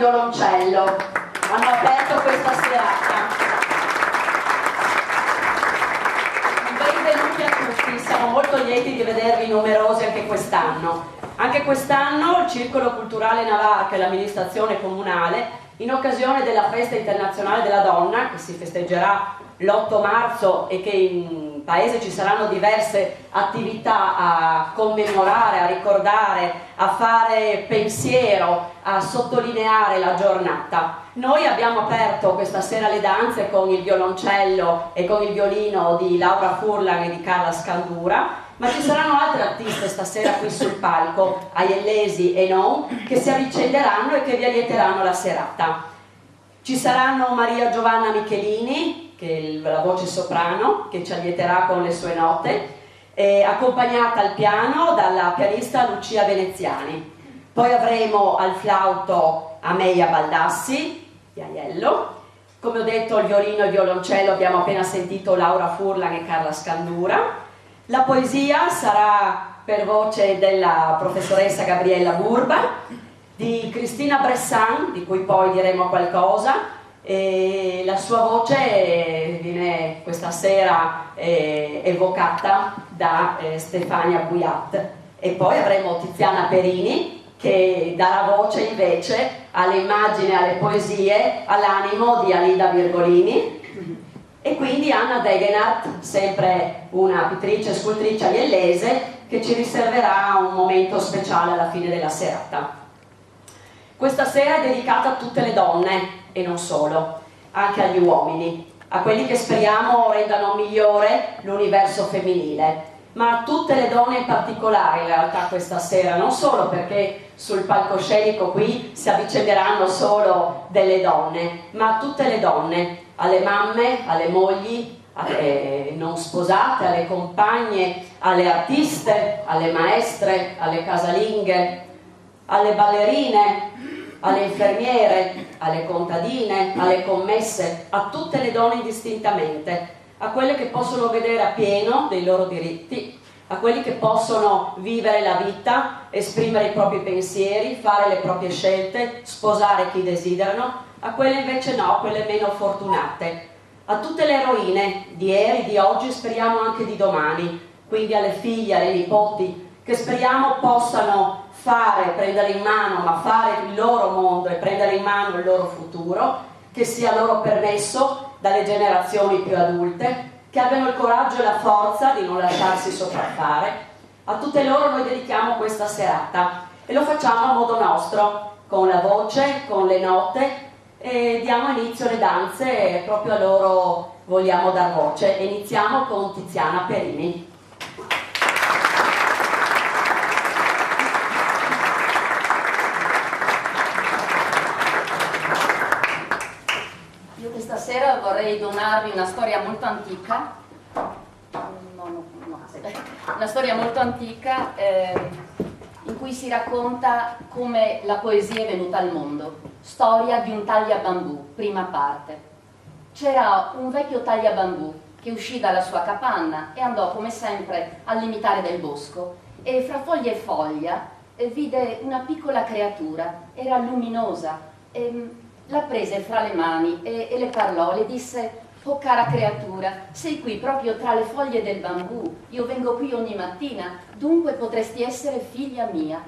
violoncello. Hanno aperto questa serata. Benvenuti a tutti, siamo molto lieti di vedervi numerosi anche quest'anno. Anche quest'anno il Circolo Culturale Navarca e l'amministrazione comunale, in occasione della Festa Internazionale della Donna, che si festeggerà l'8 marzo e che in paese ci saranno diverse attività a commemorare, a ricordare, a fare pensiero, a sottolineare la giornata. Noi abbiamo aperto questa sera le danze con il violoncello e con il violino di Laura Furlan e di Carla Scandura, ma ci saranno altre artiste stasera qui sul palco, aiellesi e non, che si avvicenderanno e che vi allieteranno la serata. Ci saranno Maria Giovanna Michelini, che è la voce soprano, che ci allieterà con le sue note, accompagnata al piano dalla pianista Lucia Veneziani. Poi avremo al flauto Amelia Baldassi, di Aiello. Come ho detto, il violino e il violoncello abbiamo appena sentito Laura Furlan e Carla Scandura. La poesia sarà per voce della professoressa Gabriella Burba, di Cristina Bressan, di cui poi diremo qualcosa, e la sua voce viene questa sera evocata da Stefania Buiat. E poi avremo Tiziana Perini, che darà voce invece alle immagini, alle poesie, all'animo di Alida Virgolini. E quindi Anna Degenhardt, sempre una pittrice e scultrice aiellese, che ci riserverà un momento speciale alla fine della serata. Questa sera è dedicata a tutte le donne, e non solo, anche agli uomini, a quelli che speriamo rendano migliore l'universo femminile, ma a tutte le donne in particolare in realtà questa sera, non solo perché sul palcoscenico qui si avvicenderanno solo delle donne, ma a tutte le donne, alle mamme, alle mogli, alle non sposate, alle compagne, alle artiste, alle maestre, alle casalinghe, alle ballerine, alle infermiere, alle contadine, alle commesse, a tutte le donne indistintamente, a quelle che possono vedere a pieno dei loro diritti, a quelli che possono vivere la vita, esprimere i propri pensieri, fare le proprie scelte, sposare chi desiderano, a quelle invece no, quelle meno fortunate, a tutte le eroine di ieri, di oggi, speriamo anche di domani, quindi alle figlie, alle nipoti, che speriamo possano prendere in mano, ma fare il loro mondo e prendere in mano il loro futuro, che sia loro permesso dalle generazioni più adulte, che abbiano il coraggio e la forza di non lasciarsi sopraffare. A tutte loro noi dedichiamo questa serata e lo facciamo a modo nostro, con la voce, con le note, e diamo inizio alle danze e proprio a loro vogliamo dar voce. E iniziamo con Tiziana Perini. Stasera vorrei donarvi una storia molto antica, una storia molto antica in cui si racconta come la poesia è venuta al mondo. Storia di un tagliabambù, prima parte. C'era un vecchio tagliabambù che uscì dalla sua capanna e andò come sempre al limitare del bosco e fra foglia e foglia vide una piccola creatura, era luminosa. La prese fra le mani e le parlò, le disse: «Oh cara creatura, sei qui proprio tra le foglie del bambù, io vengo qui ogni mattina, dunque potresti essere figlia mia».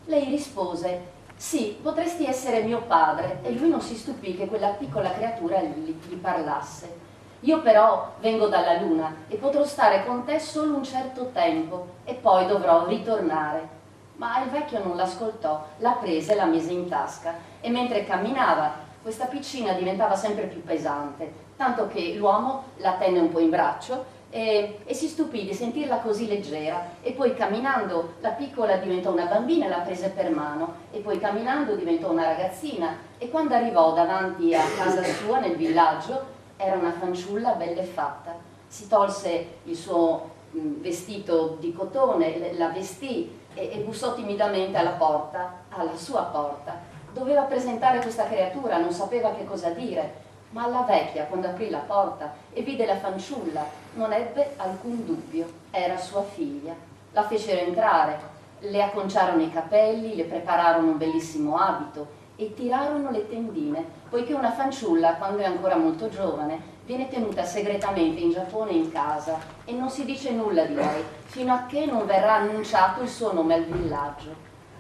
Lei rispose: «Sì, potresti essere mio padre», e lui non si stupì che quella piccola creatura gli parlasse. «Io però vengo dalla luna e potrò stare con te solo un certo tempo e poi dovrò ritornare». Ma il vecchio non l'ascoltò, la prese e la mise in tasca e mentre camminava questa piccina diventava sempre più pesante, tanto che l'uomo la tenne un po' in braccio e si stupì di sentirla così leggera e poi camminando la piccola diventò una bambina e la prese per mano e poi camminando diventò una ragazzina e quando arrivò davanti a casa sua nel villaggio era una fanciulla bella e fatta. Si tolse il suo vestito di cotone, la vestì e bussò timidamente alla porta, alla sua porta. Doveva presentare questa creatura, non sapeva che cosa dire, ma la vecchia, quando aprì la porta e vide la fanciulla, non ebbe alcun dubbio, era sua figlia. La fecero entrare, le acconciarono i capelli, le prepararono un bellissimo abito e tirarono le tendine, poiché una fanciulla, quando è ancora molto giovane, viene tenuta segretamente in Giappone in casa e non si dice nulla di lei fino a che non verrà annunciato il suo nome al villaggio.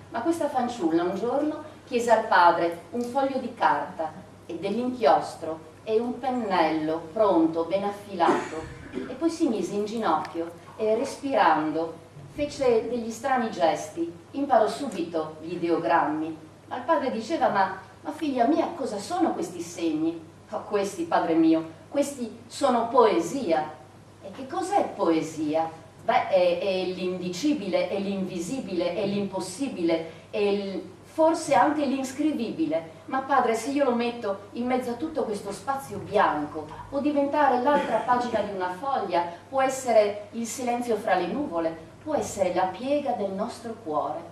Ma questa fanciulla un giorno chiese al padre un foglio di carta e dell'inchiostro e un pennello pronto, ben affilato, e poi si mise in ginocchio e respirando fece degli strani gesti, imparò subito gli ideogrammi. Ma il padre diceva: ma figlia mia, cosa sono questi segni? Oh, questi, padre mio, questi sono poesia. E che cos'è poesia? Beh, è l'indicibile, è l'invisibile, è l'impossibile, è forse anche l'inscrivibile. Ma padre, se io lo metto in mezzo a tutto questo spazio bianco, può diventare l'altra pagina di una foglia, può essere il silenzio fra le nuvole, può essere la piega del nostro cuore.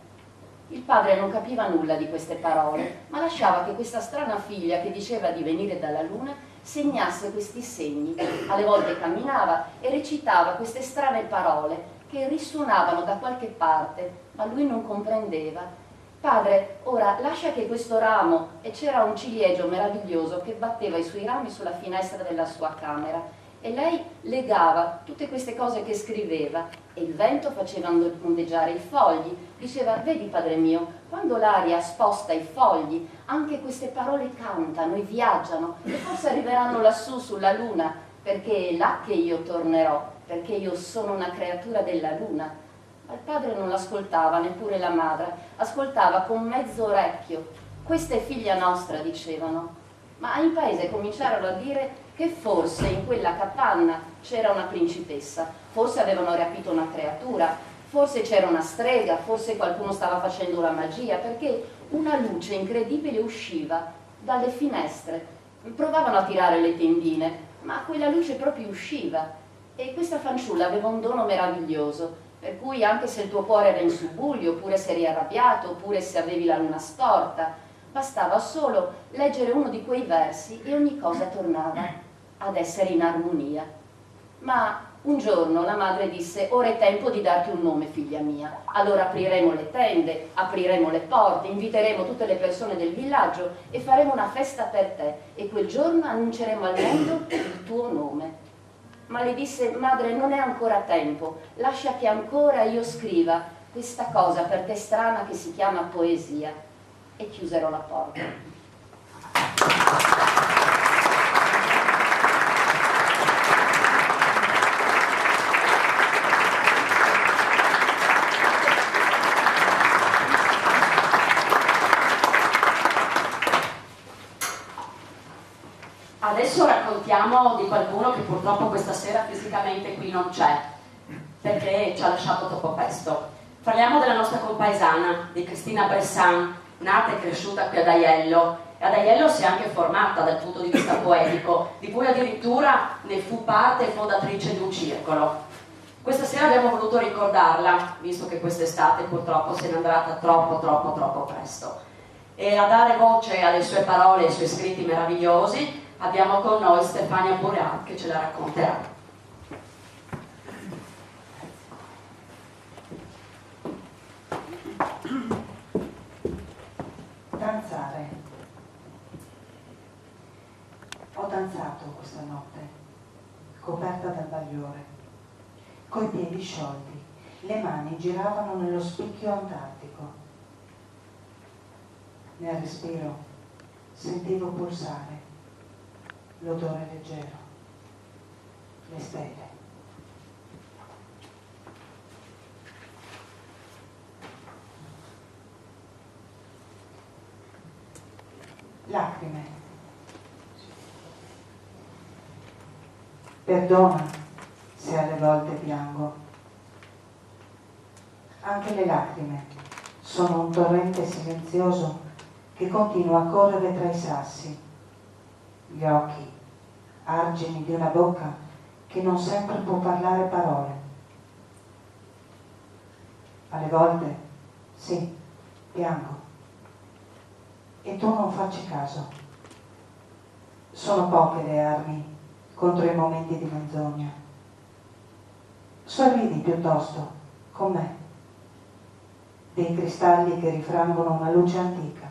Il padre non capiva nulla di queste parole, ma lasciava che questa strana figlia che diceva di venire dalla luna segnasse questi segni. Alle volte camminava e recitava queste strane parole che risuonavano da qualche parte, ma lui non comprendeva. Padre, ora lascia che questo ramo, e c'era un ciliegio meraviglioso che batteva i suoi rami sulla finestra della sua camera, e lei legava tutte queste cose che scriveva e il vento faceva ondeggiare i fogli. Diceva: vedi padre mio, quando l'aria sposta i fogli, anche queste parole cantano e viaggiano e forse arriveranno lassù sulla luna, perché è là che io tornerò, perché io sono una creatura della luna. Ma il padre non l'ascoltava, neppure la madre, ascoltava con mezzo orecchio. Questa è figlia nostra, dicevano. Ma in paese cominciarono a dire che forse in quella capanna c'era una principessa, forse avevano rapito una creatura, forse c'era una strega, forse qualcuno stava facendo una magia, perché una luce incredibile usciva dalle finestre. Provavano a tirare le tendine, ma quella luce proprio usciva. E questa fanciulla aveva un dono meraviglioso, per cui anche se il tuo cuore era in subbuglio, oppure se eri arrabbiato, oppure se avevi la luna storta, bastava solo leggere uno di quei versi e ogni cosa tornava ad essere in armonia. Ma un giorno la madre disse: ora è tempo di darti un nome, figlia mia. Allora apriremo le tende, apriremo le porte, inviteremo tutte le persone del villaggio e faremo una festa per te, e quel giorno annunceremo al mondo il tuo nome. Ma le disse: madre, non è ancora tempo, lascia che ancora io scriva questa cosa per te strana che si chiama poesia. E chiusero la porta. Adesso raccontiamo di qualcuno che purtroppo questa sera fisicamente qui non c'è, perché ci ha lasciato troppo presto. Parliamo della nostra compaesana, di Cristina Bressan, nata e cresciuta qui ad Aiello, e ad Aiello si è anche formata dal punto di vista poetico, di cui addirittura ne fu parte e fondatrice di un circolo. Questa sera abbiamo voluto ricordarla, visto che quest'estate purtroppo se n'è andata troppo presto. E a dare voce alle sue parole e ai suoi scritti meravigliosi abbiamo con noi Stefania Boreal che ce la racconterà. Danzare. Ho danzato questa notte, coperta dal bagliore, coi piedi sciolti, le mani giravano nello spicchio antartico. Nel respiro sentivo pulsare l'odore leggero, le stelle. Lacrime. Perdona se alle volte piango. Anche le lacrime sono un torrente silenzioso che continua a correre tra i sassi. Gli occhi, argini di una bocca che non sempre può parlare parole. Alle volte, sì, piango. E tu non facci caso. Sono poche le armi contro i momenti di menzogna. Sorridi piuttosto, con me, dei cristalli che rifrangono una luce antica,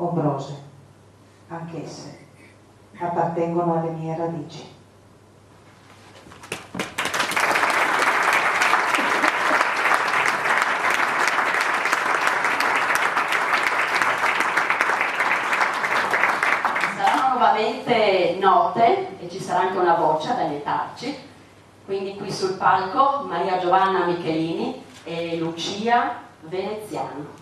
ombrose, anch'esse appartengono alle mie radici. Saranno nuovamente note e ci sarà anche una voce ad aiutarci, quindi qui sul palco Maria Giovanna Michelini e Lucia Veneziano.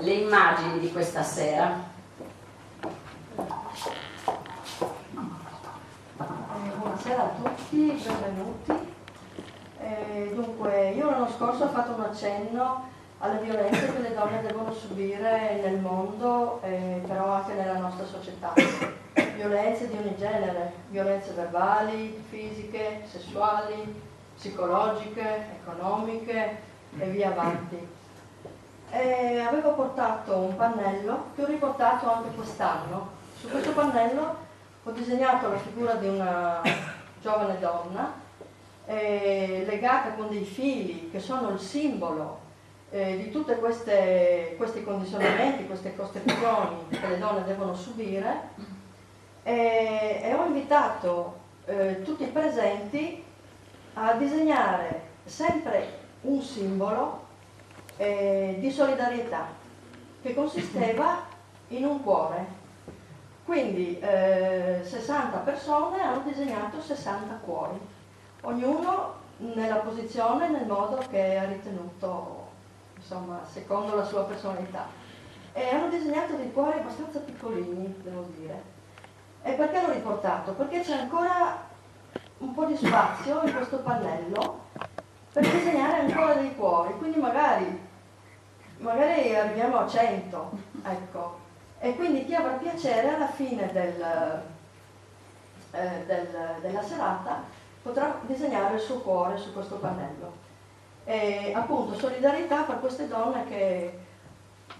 le immagini di questa sera. Buonasera a tutti, benvenuti. Dunque, io l'anno scorso ho fatto un accenno alle violenze che le donne devono subire nel mondo, però anche nella nostra società. Violenze di ogni genere, violenze verbali, fisiche, sessuali, psicologiche, economiche e via avanti. Avevo portato un pannello che ho riportato anche quest'anno. Su questo pannello ho disegnato la figura di una giovane donna legata con dei fili che sono il simbolo di tutti questi condizionamenti, queste costrizioni che le donne devono subire, e ho invitato tutti i presenti a disegnare sempre un simbolo di solidarietà che consisteva in un cuore. Quindi 60 persone hanno disegnato 60 cuori, ognuno nella posizione e nel modo che ha ritenuto, insomma, secondo la sua personalità. E hanno disegnato dei cuori abbastanza piccolini, devo dire. E perché l'ho riportato? Perché c'è ancora un po' di spazio in questo pannello per disegnare ancora dei cuori, quindi magari arriviamo a 100, ecco. E quindi chi avrà piacere alla fine della serata potrà disegnare il suo cuore su questo pannello. E appunto solidarietà per queste donne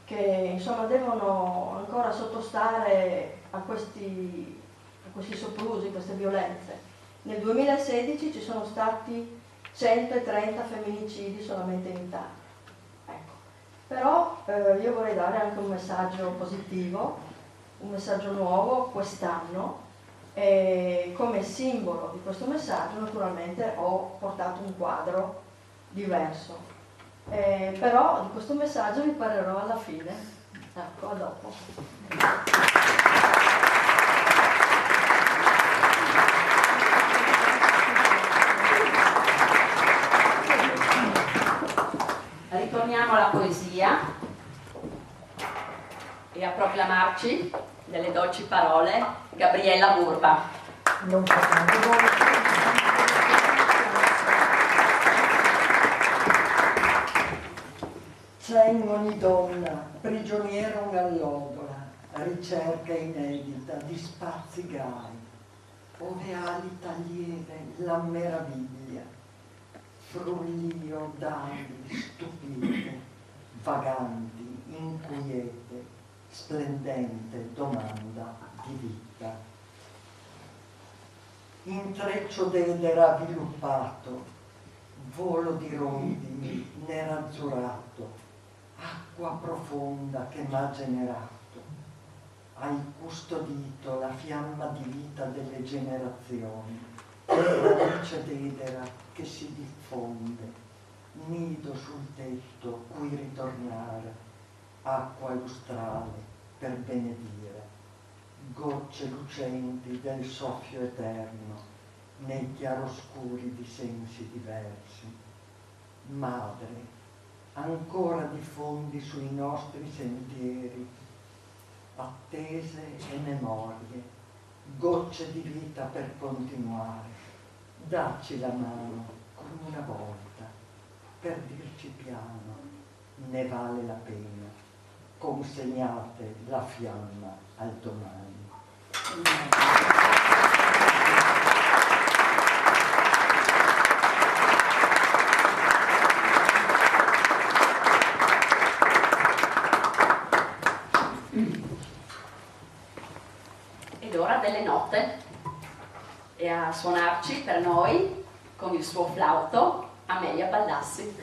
che insomma devono ancora sottostare a questi soprusi, queste violenze. Nel 2016 ci sono stati 130 femminicidi solamente in Italia. Però io vorrei dare anche un messaggio positivo, un messaggio nuovo quest'anno, e come simbolo di questo messaggio naturalmente ho portato un quadro diverso. Però di questo messaggio vi parlerò alla fine. Ecco, a dopo. Ritorniamo alla poesia e a proclamarci delle dolci parole Gabriella Burba. Non facciamo voi. C'è in ogni donna prigioniera un'allodola, ricerca inedita di spazi gai, ove alita lieve la meraviglia, frullio d'ali stupite, vaganti, inquiete, splendente domanda di vita. Intreccio d'edera avviluppato, volo di rondini nerazzurato, acqua profonda che m'ha generato, hai custodito la fiamma di vita delle generazioni, radice d'edera che si diffonde, nido sul tetto cui ritornare, acqua lustrale per benedire, gocce lucenti del soffio eterno nei chiaroscuri di sensi diversi. Madre, ancora diffondi sui nostri sentieri attese e memorie, gocce di vita per continuare. Dacci la mano come una volta per dirci piano, ne vale la pena, consegnate la fiamma al domani. Ed ora delle note, e a suonarci per noi con il suo flauto Amelia Ballassi.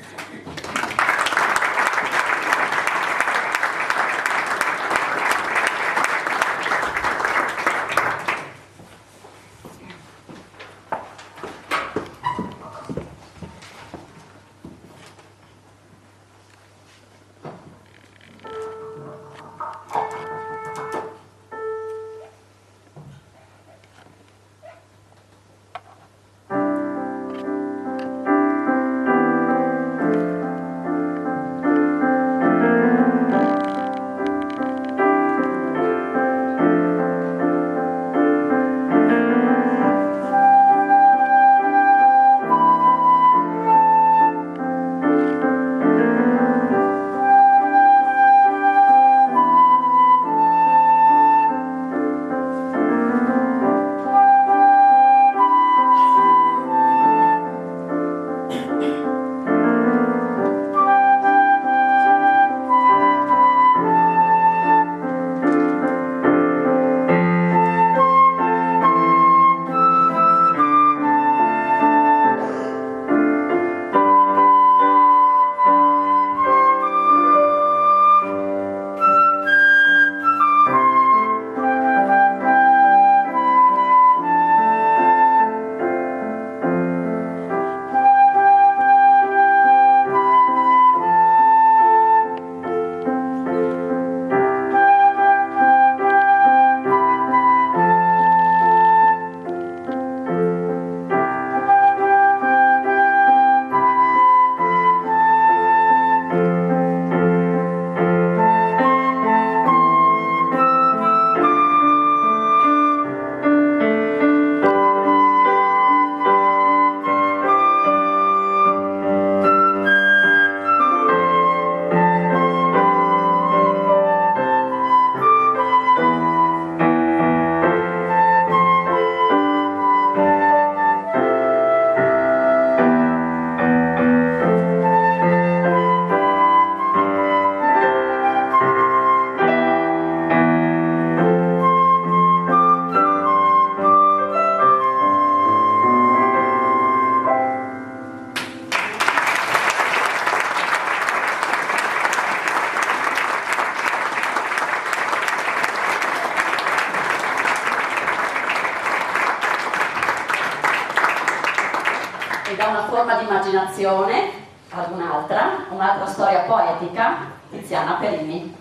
da una forma di immaginazione ad un'altra storia poetica, Tiziana Perini.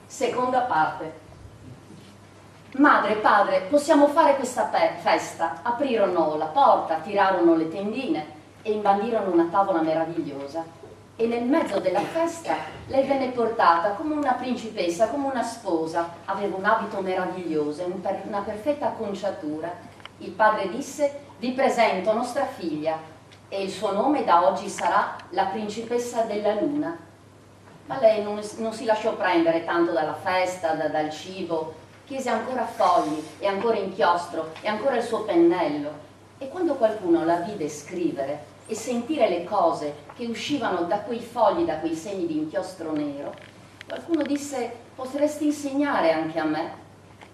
Seconda parte. Madre e padre, possiamo fare questa festa. Aprirono la porta, tirarono le tendine e imbandirono una tavola meravigliosa. E nel mezzo della festa lei venne portata come una principessa, come una sposa. Aveva un abito meraviglioso, una perfetta acconciatura. Il padre disse: vi presento nostra figlia e il suo nome da oggi sarà la principessa della luna. Ma lei non si lasciò prendere tanto dalla festa, dal cibo, chiese ancora fogli e ancora inchiostro e ancora il suo pennello. E quando qualcuno la vide scrivere e sentire le cose che uscivano da quei fogli, da quei segni di inchiostro nero, qualcuno disse: potresti insegnare anche a me?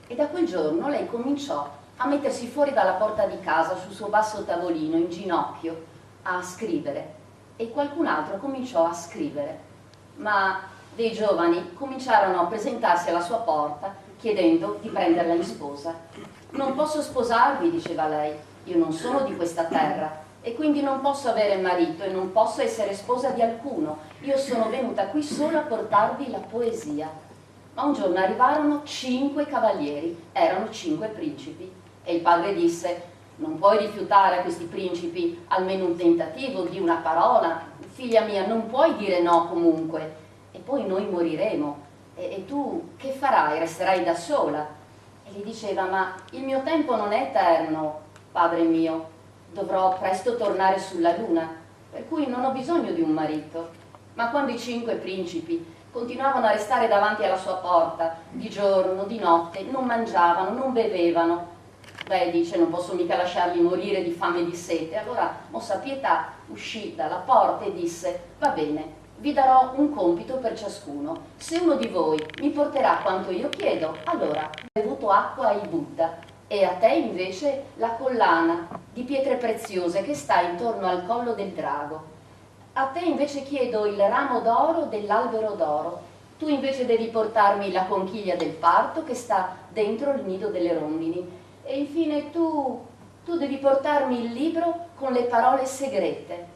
E da quel giorno lei cominciò a mettersi fuori dalla porta di casa sul suo basso tavolino in ginocchio a scrivere, e qualcun altro cominciò a scrivere. Ma dei giovani cominciarono a presentarsi alla sua porta chiedendo di prenderla in sposa. Non posso sposarvi, diceva lei, io non sono di questa terra e quindi non posso avere marito e non posso essere sposa di alcuno, io sono venuta qui solo a portarvi la poesia. Ma un giorno arrivarono 5 cavalieri, erano 5 principi, e il padre disse: non puoi rifiutare a questi principi almeno un tentativo di una parola, figlia mia, non puoi dire no comunque, e poi noi moriremo, e tu che farai? Resterai da sola. E gli diceva: ma il mio tempo non è eterno, padre mio, dovrò presto tornare sulla luna, per cui non ho bisogno di un marito. Ma quando i 5 principi continuavano a restare davanti alla sua porta, di giorno, di notte, non mangiavano, non bevevano, beh, dice, non posso mica lasciarli morire di fame e di sete. Allora, mossa Pietà uscì dalla porta e disse: va bene, vi darò un compito per ciascuno. Se uno di voi mi porterà quanto io chiedo, allora ho bevuto acqua ai Buddha, e a te invece la collana di pietre preziose che sta intorno al collo del drago. A te invece chiedo il ramo d'oro dell'albero d'oro. Tu invece devi portarmi la conchiglia del parto che sta dentro il nido delle rondini. E infine tu devi portarmi il libro con le parole segrete.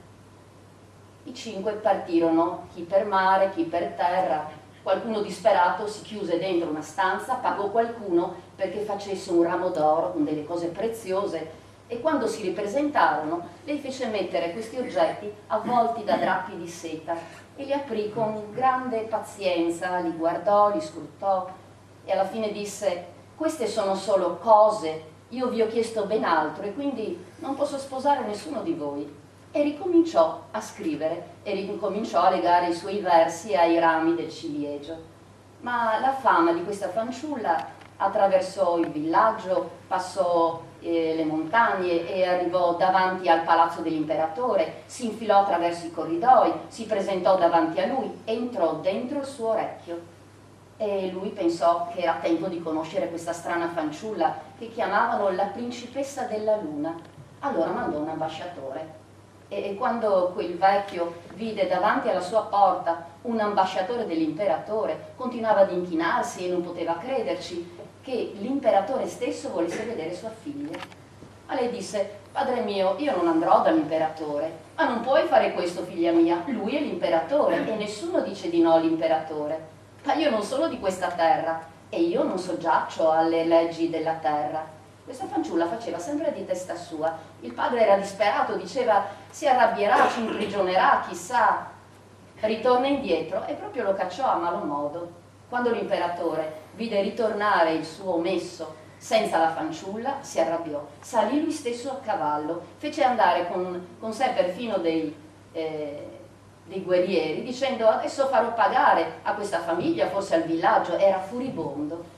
I 5 partirono, chi per mare, chi per terra. Qualcuno disperato si chiuse dentro una stanza, pagò qualcuno perché facesse un ramo d'oro con delle cose preziose, e quando si ripresentarono lei fece mettere questi oggetti avvolti da drappi di seta e li aprì con grande pazienza, li guardò, li scrutò e alla fine disse: queste sono solo cose, io vi ho chiesto ben altro e quindi non posso sposare nessuno di voi. E ricominciò a scrivere e ricominciò a legare i suoi versi ai rami del ciliegio. Ma la fama di questa fanciulla attraversò il villaggio, passò le montagne e arrivò davanti al palazzo dell'imperatore, si infilò attraverso i corridoi, si presentò davanti a lui, entrò dentro il suo orecchio. E lui pensò che era tempo di conoscere questa strana fanciulla che chiamavano la principessa della luna. Allora mandò un ambasciatore. E quando quel vecchio vide davanti alla sua porta un ambasciatore dell'imperatore, continuava ad inchinarsi e non poteva crederci che l'imperatore stesso volesse vedere sua figlia. Ma lei disse: padre mio, io non andrò dall'imperatore. Ma non puoi fare questo, figlia mia, lui è l'imperatore e nessuno dice di no all'imperatore. Ma io non sono di questa terra e io non soggiaccio alle leggi della terra. Questa fanciulla faceva sempre di testa sua. Il padre era disperato, diceva: si arrabbierà, ci imprigionerà, chissà. Ritorna indietro e proprio lo cacciò a malo modo. Quando l'imperatore vide ritornare il suo messo senza la fanciulla, si arrabbiò, salì lui stesso a cavallo, fece andare con sé perfino dei guerrieri, dicendo: adesso farò pagare a questa famiglia, forse al villaggio. Era furibondo.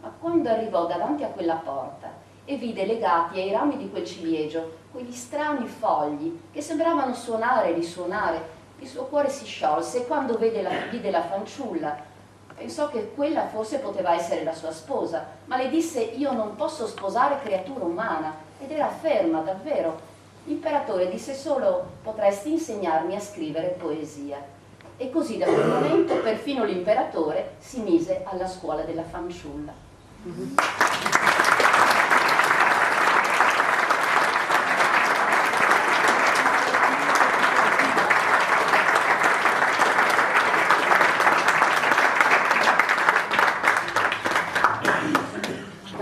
Ma quando arrivò davanti a quella porta e vide legati ai rami di quel ciliegio quegli strani fogli che sembravano suonare e risuonare, il suo cuore si sciolse, e quando vide la fanciulla pensò che quella forse poteva essere la sua sposa, ma le disse: io non posso sposare creatura umana, ed era ferma davvero. L'imperatore disse solo: potresti insegnarmi a scrivere poesia. E così da quel momento perfino l'imperatore si mise alla scuola della fanciulla. Da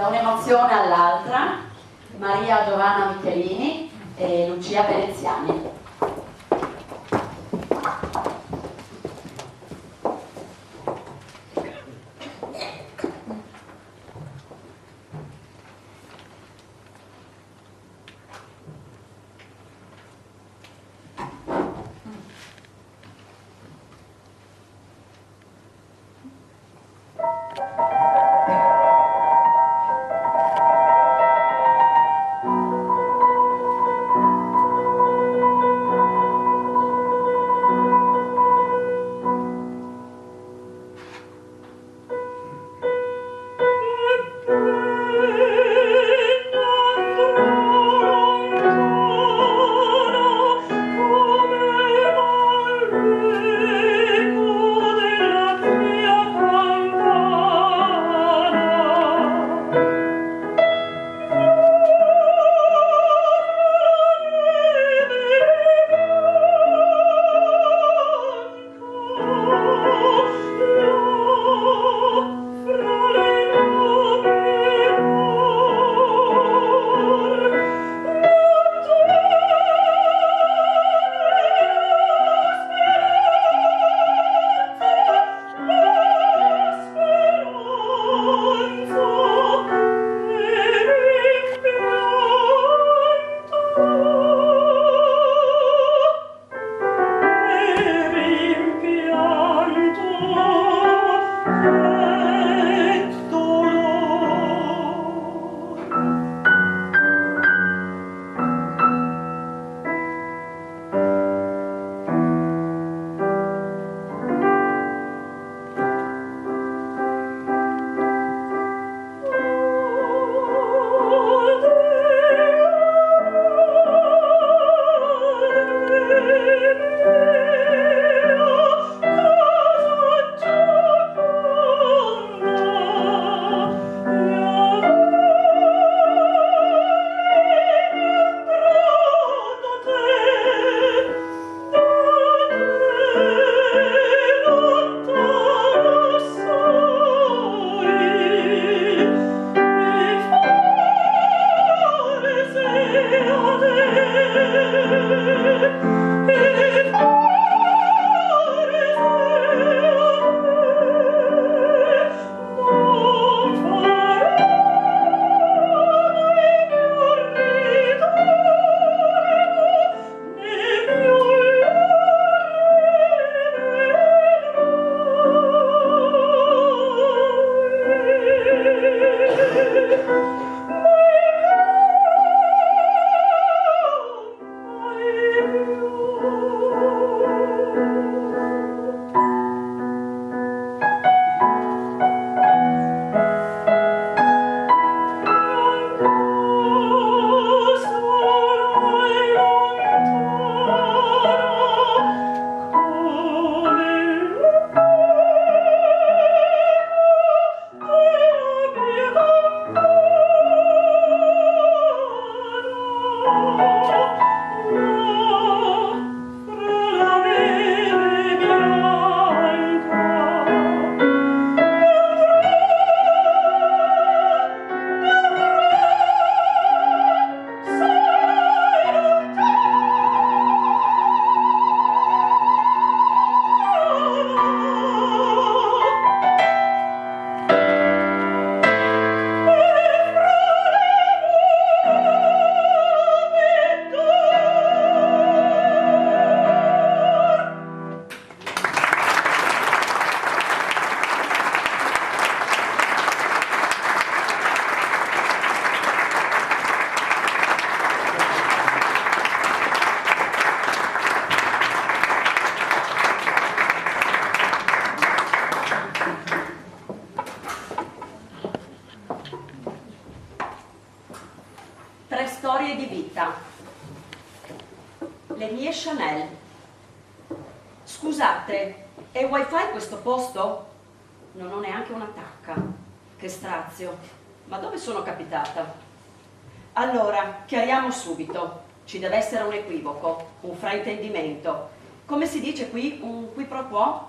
un'emozione all'altra, Maria Giovanna Michelini e Lucia Veneziani. storie di vita. Le mie Chanel. Scusate, è wifi questo posto? Non ho neanche una tacca. Che strazio, ma dove sono capitata? Allora, chiariamo subito, ci deve essere un equivoco, un fraintendimento. Come si dice qui, un qui pro quo?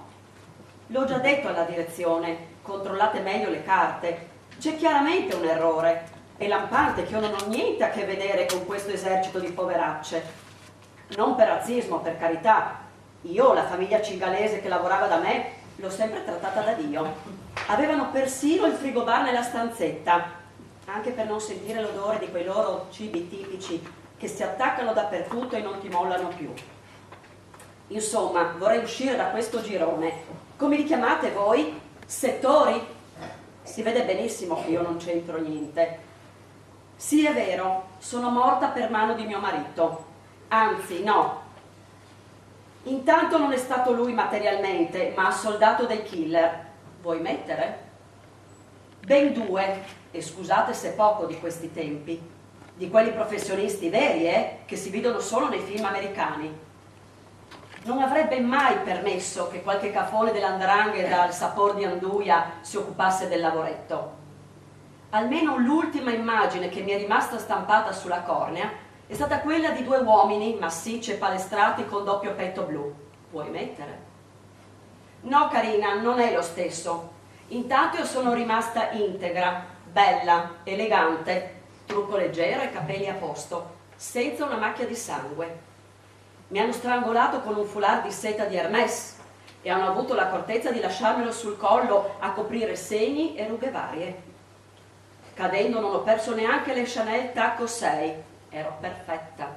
L'ho già detto alla direzione, controllate meglio le carte. C'è chiaramente un errore, è lampante che io non ho niente a che vedere con questo esercito di poveracce. Non per razzismo, per carità. Io, la famiglia cingalese che lavorava da me, l'ho sempre trattata da Dio. Avevano persino il frigobar nella stanzetta, anche per non sentire l'odore di quei loro cibi tipici che si attaccano dappertutto e non ti mollano più. Insomma, vorrei uscire da questo girone. Come li chiamate voi? Settori? Si vede benissimo che io non c'entro niente. Sì, è vero, sono morta per mano di mio marito. Anzi, no. Intanto non è stato lui materialmente, ma soldato dei killer. Vuoi mettere? Ben 2, e scusate se poco di questi tempi, di quelli professionisti veri, che si vedono solo nei film americani. Non avrebbe mai permesso che qualche cafone dell''ndrangheta al sapor di anduia si occupasse del lavoretto. Almeno l'ultima immagine che mi è rimasta stampata sulla cornea è stata quella di 2 uomini massicci e palestrati con doppio petto blu. Vuoi mettere? No, carina, non è lo stesso. Intanto io sono rimasta integra, bella, elegante, trucco leggero e capelli a posto, senza una macchia di sangue. Mi hanno strangolato con un foulard di seta di Hermès e hanno avuto l'accortezza di lasciarmelo sul collo a coprire segni e rughe varie. Cadendo non ho perso neanche le Chanel Tacco 6, ero perfetta.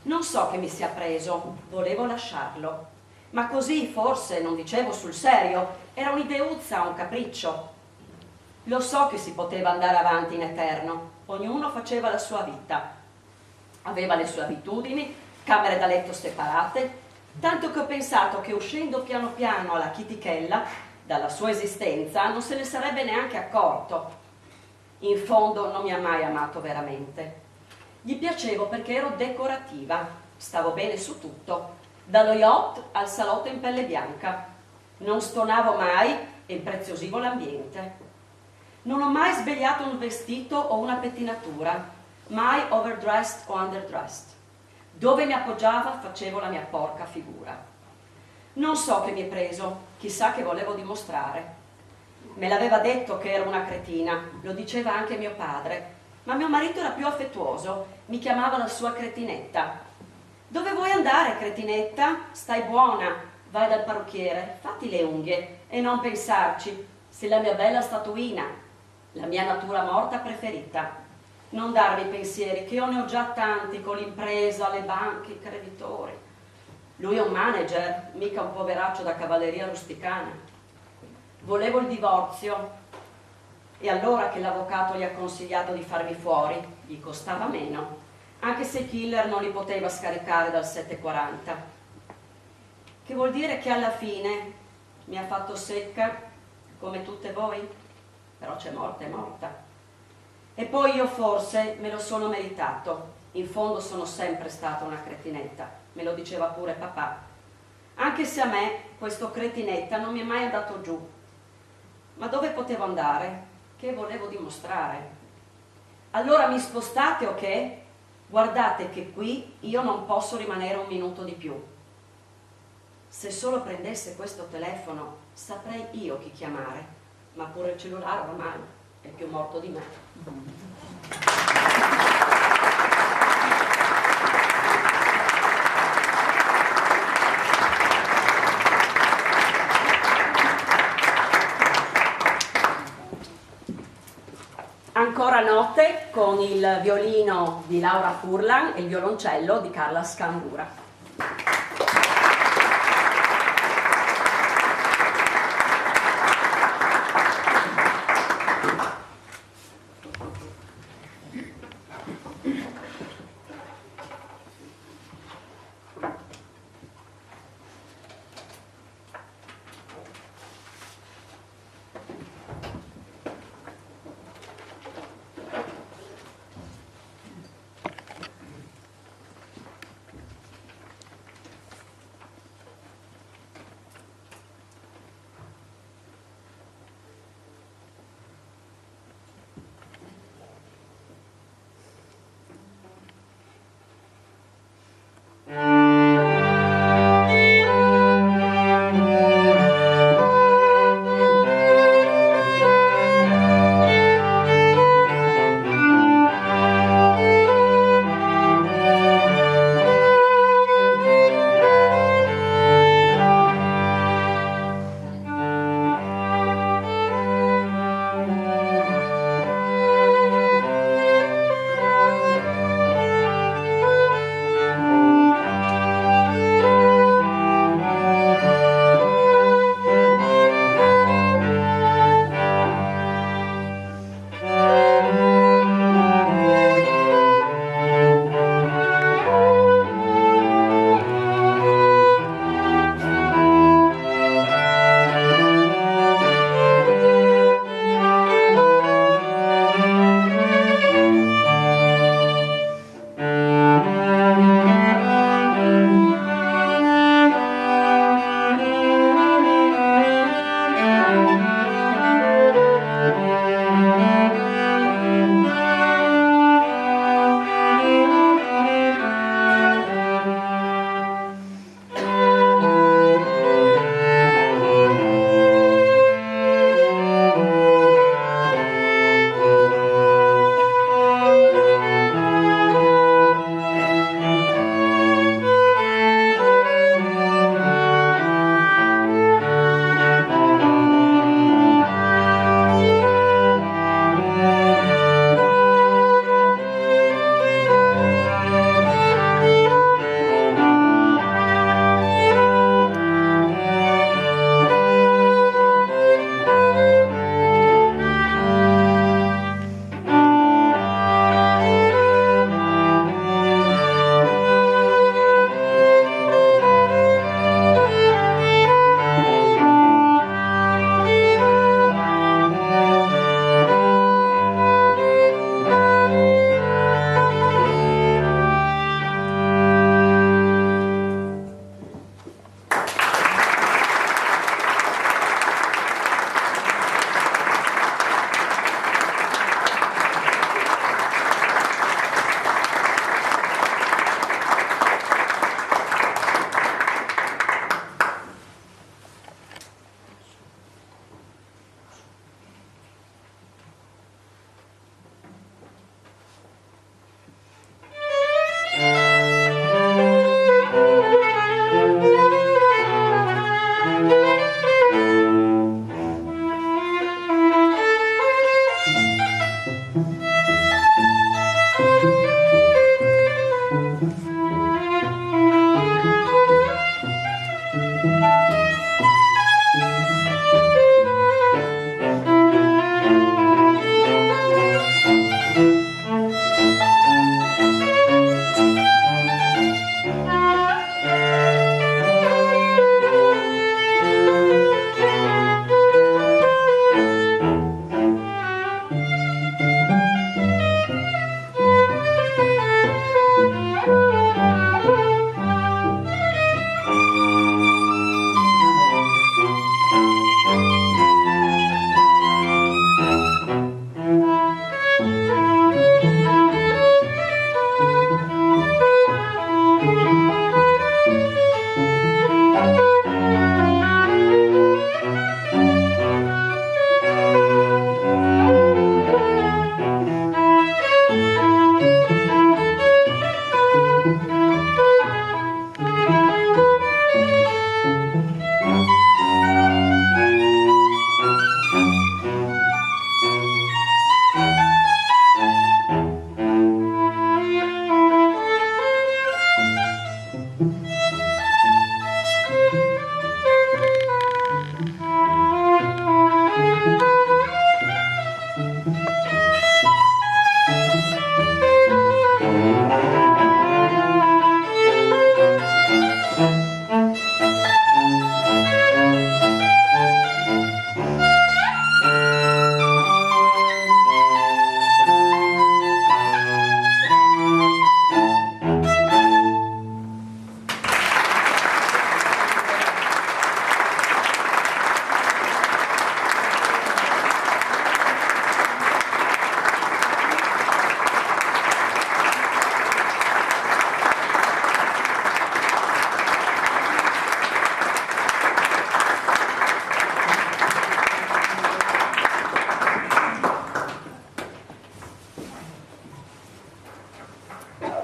Non so che mi sia preso, volevo lasciarlo. Ma così, forse, non dicevo sul serio, era un'ideuzza, un capriccio. Lo so che si poteva andare avanti in eterno, ognuno faceva la sua vita. Aveva le sue abitudini, camere da letto separate, tanto che ho pensato che uscendo piano piano alla chitichella, dalla sua esistenza, non se ne sarebbe neanche accorto. In fondo non mi ha mai amato veramente. Gli piacevo perché ero decorativa, stavo bene su tutto, dallo yacht al salotto in pelle bianca. Non stonavo mai e impreziosivo l'ambiente. Non ho mai svegliato un vestito o una pettinatura, mai overdressed o underdressed. Dove mi appoggiava facevo la mia porca figura. Non so che mi è preso, chissà che volevo dimostrare. Me l'aveva detto che ero una cretina, lo diceva anche mio padre, ma mio marito era più affettuoso, mi chiamava la sua cretinetta. Dove vuoi andare, cretinetta? Stai buona, vai dal parrucchiere, fatti le unghie e non pensarci, sei la mia bella statuina, la mia natura morta preferita. Non darmi pensieri, che io ne ho già tanti con l'impresa, le banche, i creditori. Lui è un manager, mica un poveraccio da cavalleria rusticana. Volevo il divorzio e allora che l'avvocato gli ha consigliato di farmi fuori, gli costava meno. Anche se il killer non li poteva scaricare dal 740. Che vuol dire che alla fine mi ha fatto secca come tutte voi, però c'è morta e morta. E poi io forse me lo sono meritato, in fondo sono sempre stata una cretinetta, me lo diceva pure papà. Anche se a me questo cretinetta non mi è mai andato giù. Ma dove potevo andare? Che volevo dimostrare? Allora mi spostate o che? Guardate che qui io non posso rimanere un minuto di più. Se solo prendesse questo telefono saprei io chi chiamare, ma pure il cellulare ormai è più morto di me. Ancora notte con il violino di Laura Furlan e il violoncello di Carla Scandura.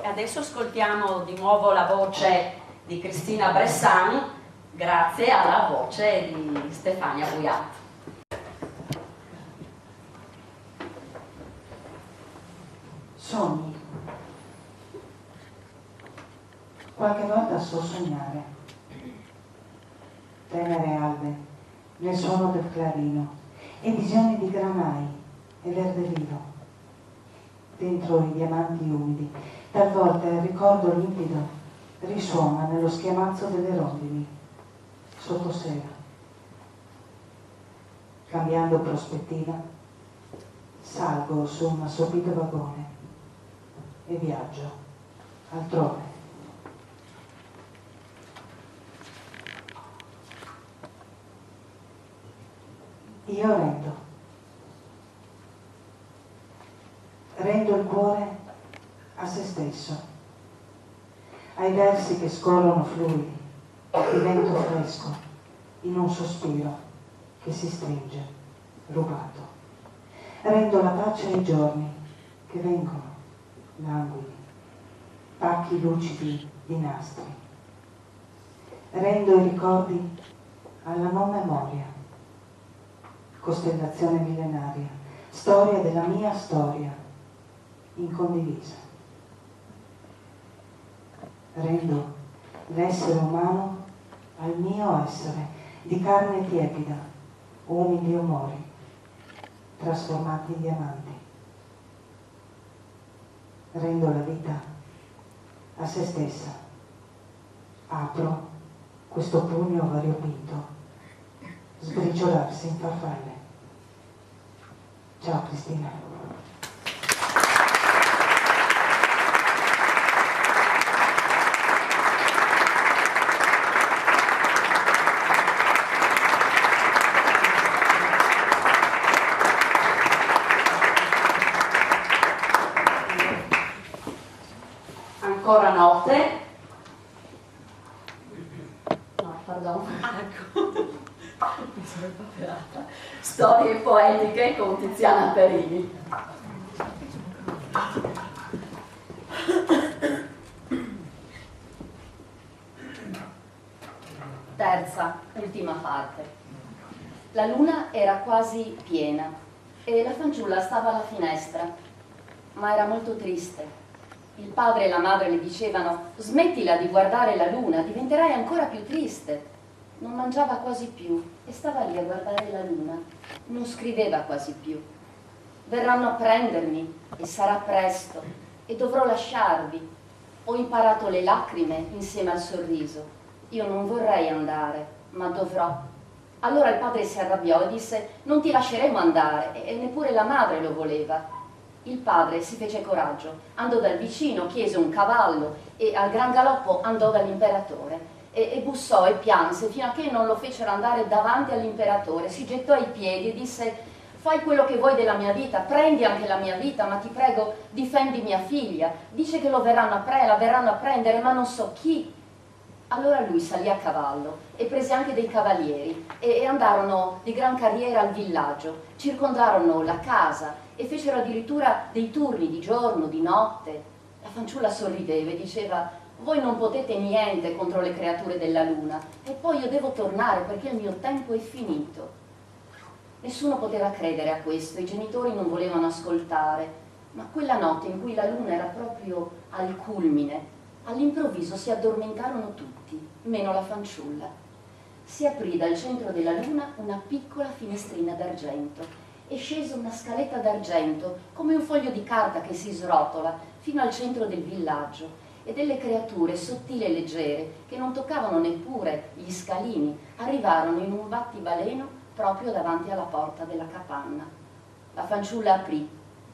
Adesso ascoltiamo di nuovo la voce di Cristina Bressan, grazie alla voce di Stefania Buiat. Sogni. Qualche volta so sognare. Tenere albe nel suono del clarino e visioni di granai e verde vivo. Dentro i diamanti umidi, talvolta il ricordo limpido risuona nello schiamazzo delle rondini, sotto sera. Cambiando prospettiva, salgo su un assopito vagone e viaggio altrove. Io rendo il cuore a se stesso, ai versi che scorrono fluidi, di vento fresco, in un sospiro che si stringe, rubato. Rendo la pace ai giorni che vengono, languidi, pacchi lucidi di nastri. Rendo i ricordi alla non memoria, costellazione millenaria, storia della mia storia, incondivisa. Rendo l'essere umano al mio essere, di carne tiepida, umidi umori, trasformati in diamanti. Rendo la vita a se stessa. Apro questo pugno variopinto, sbriciolarsi in farfalle. Ciao Cristina. Ancora notte. No, pardon. Mi sono impaperata. Storie poetiche con Tiziana Perini. Terza, ultima parte. La luna era quasi piena e la fanciulla stava alla finestra, ma era molto triste. Il padre e la madre le dicevano: smettila di guardare la luna, diventerai ancora più triste. Non mangiava quasi più e stava lì a guardare la luna. Non scriveva quasi più. Verranno a prendermi e sarà presto e dovrò lasciarvi. Ho imparato le lacrime insieme al sorriso. Io non vorrei andare, ma dovrò. Allora il padre si arrabbiò e disse: non ti lasceremo andare, e neppure la madre lo voleva. Il padre si fece coraggio, andò dal vicino, chiese un cavallo e al gran galoppo andò dall'imperatore e bussò e pianse fino a che non lo fecero andare davanti all'imperatore. Si gettò ai piedi e disse: fai quello che vuoi della mia vita, prendi anche la mia vita, ma ti prego difendi mia figlia. Dice che la verranno a prendere, ma non so chi. Allora lui salì a cavallo e prese anche dei cavalieri e andarono di gran carriera al villaggio, circondarono la casa e fecero addirittura dei turni di giorno, di notte. La fanciulla sorrideva e diceva: voi non potete niente contro le creature della luna e poi io devo tornare perché il mio tempo è finito. Nessuno poteva credere a questo, i genitori non volevano ascoltare, ma quella notte in cui la luna era proprio al culmine, All'improvviso si addormentarono tutti, meno la fanciulla. Si aprì dal centro della luna una piccola finestrina d'argento e scese una scaletta d'argento, come un foglio di carta che si srotola, fino al centro del villaggio, e delle creature sottili e leggere, che non toccavano neppure gli scalini, arrivarono in un battibaleno proprio davanti alla porta della capanna. La fanciulla aprì,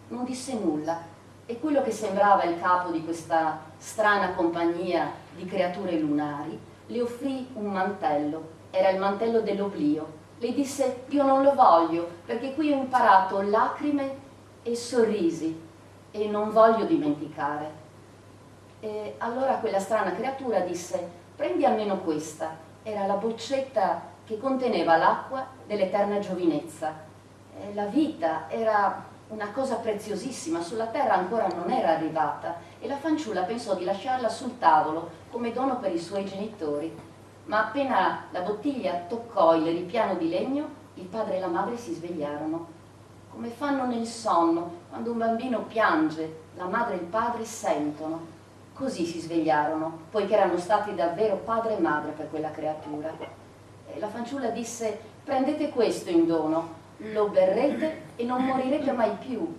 non disse nulla, e quello che sembrava il capo di questa strana compagnia di creature lunari le offrì un mantello. Era il mantello dell'oblio. Le disse: io non lo voglio, perché qui ho imparato lacrime e sorrisi e non voglio dimenticare. E allora quella strana creatura disse: prendi almeno questa. Era la boccetta che conteneva l'acqua dell'eterna giovinezza. La vita era una cosa preziosissima, sulla terra ancora non era arrivata, e la fanciulla pensò di lasciarla sul tavolo come dono per i suoi genitori. Ma appena la bottiglia toccò il ripiano di legno, il padre e la madre si svegliarono. Come fanno nel sonno, quando un bambino piange, la madre e il padre sentono. Così si svegliarono, poiché erano stati davvero padre e madre per quella creatura. E la fanciulla disse: prendete questo in dono, lo berrete e non morirete mai più.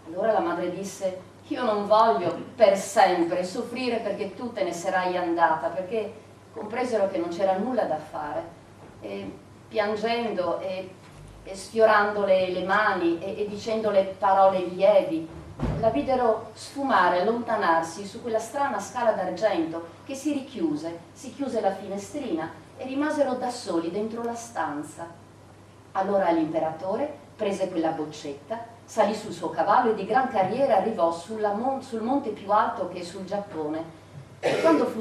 Allora la madre disse: io non voglio per sempre soffrire perché tu te ne sarai andata, perché compresero che non c'era nulla da fare. E piangendo e sfiorandole le mani e dicendole parole lievi, la videro sfumare, allontanarsi su quella strana scala d'argento che si richiuse, si chiuse la finestrina e rimasero da soli dentro la stanza. Allora l'imperatore prese quella boccetta, salì sul suo cavallo e di gran carriera arrivò sul monte più alto che è sul Giappone. E quando fu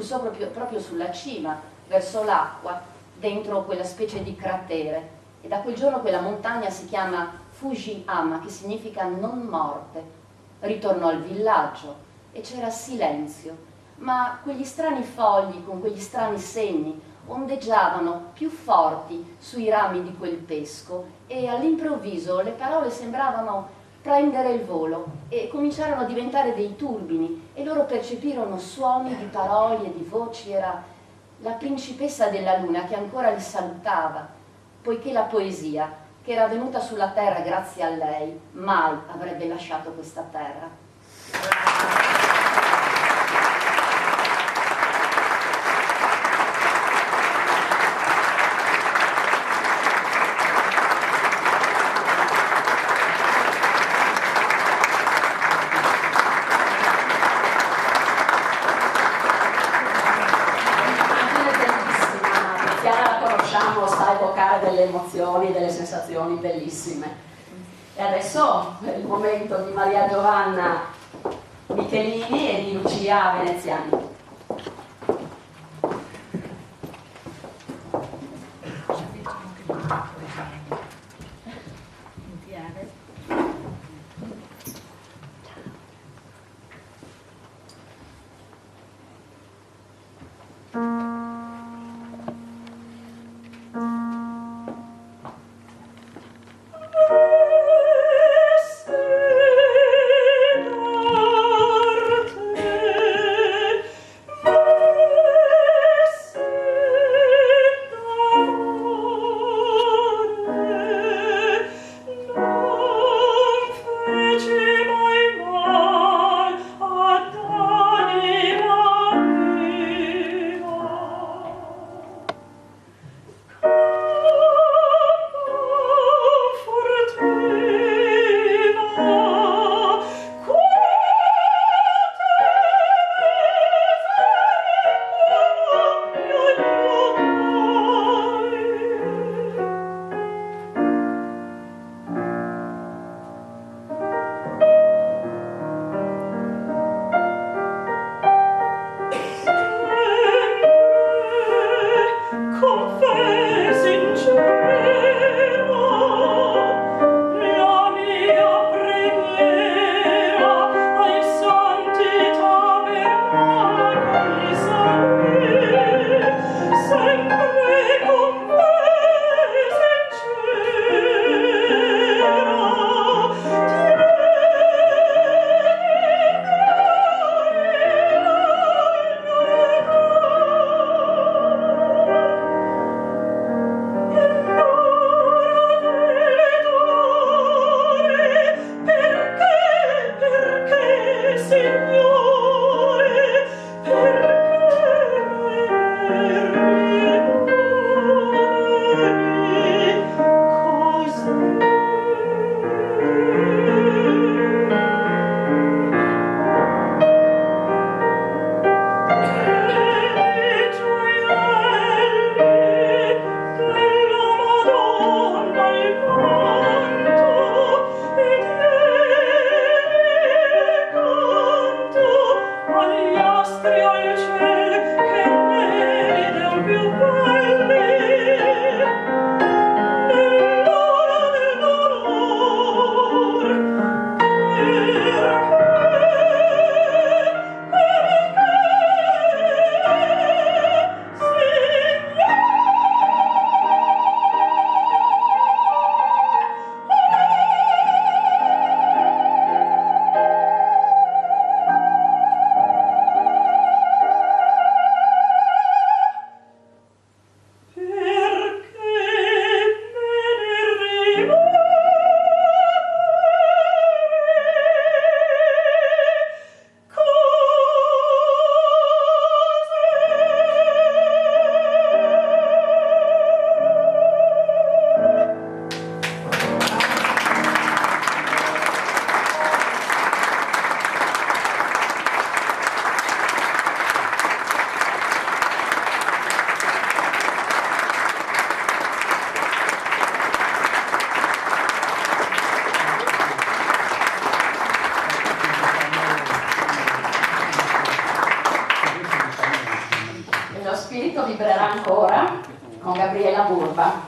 proprio sulla cima, verso l'acqua, dentro quella specie di cratere, e da quel giorno quella montagna si chiama Fujiyama, che significa non morte. Ritornò al villaggio e c'era silenzio, ma quegli strani fogli con quegli strani segni ondeggiavano più forti sui rami di quel pesco, e all'improvviso le parole sembravano prendere il volo e cominciarono a diventare dei turbini, e loro percepirono suoni di parole e di voci. Era la principessa della luna che ancora li salutava, poiché la poesia, che era venuta sulla terra grazie a lei, mai avrebbe lasciato questa terra. Sta a evocare delle emozioni, delle sensazioni bellissime. E adesso è il momento di Maria Giovanna Michelini e di Lucia Veneziani. spirito vibrerà ancora con Gabriela Burba.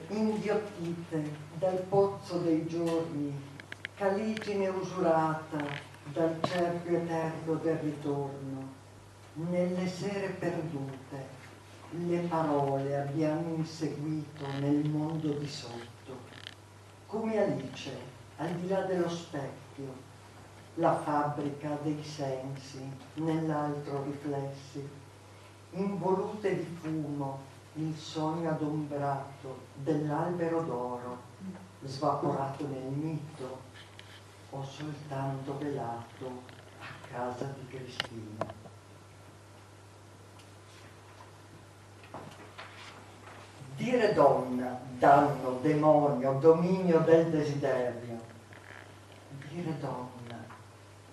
Inghiottite dal pozzo dei giorni, caligine usurata dal cerchio eterno del ritorno, nelle sere perdute le parole abbiamo inseguito nel mondo di sotto, come Alice al di là dello specchio, la fabbrica dei sensi nell'altro riflessi, involute di fumo il sogno adombrato dell'albero d'oro, svaporato nel mito o soltanto velato a casa di Cristina. Dire donna, danno, demonio, dominio del desiderio. Dire donna,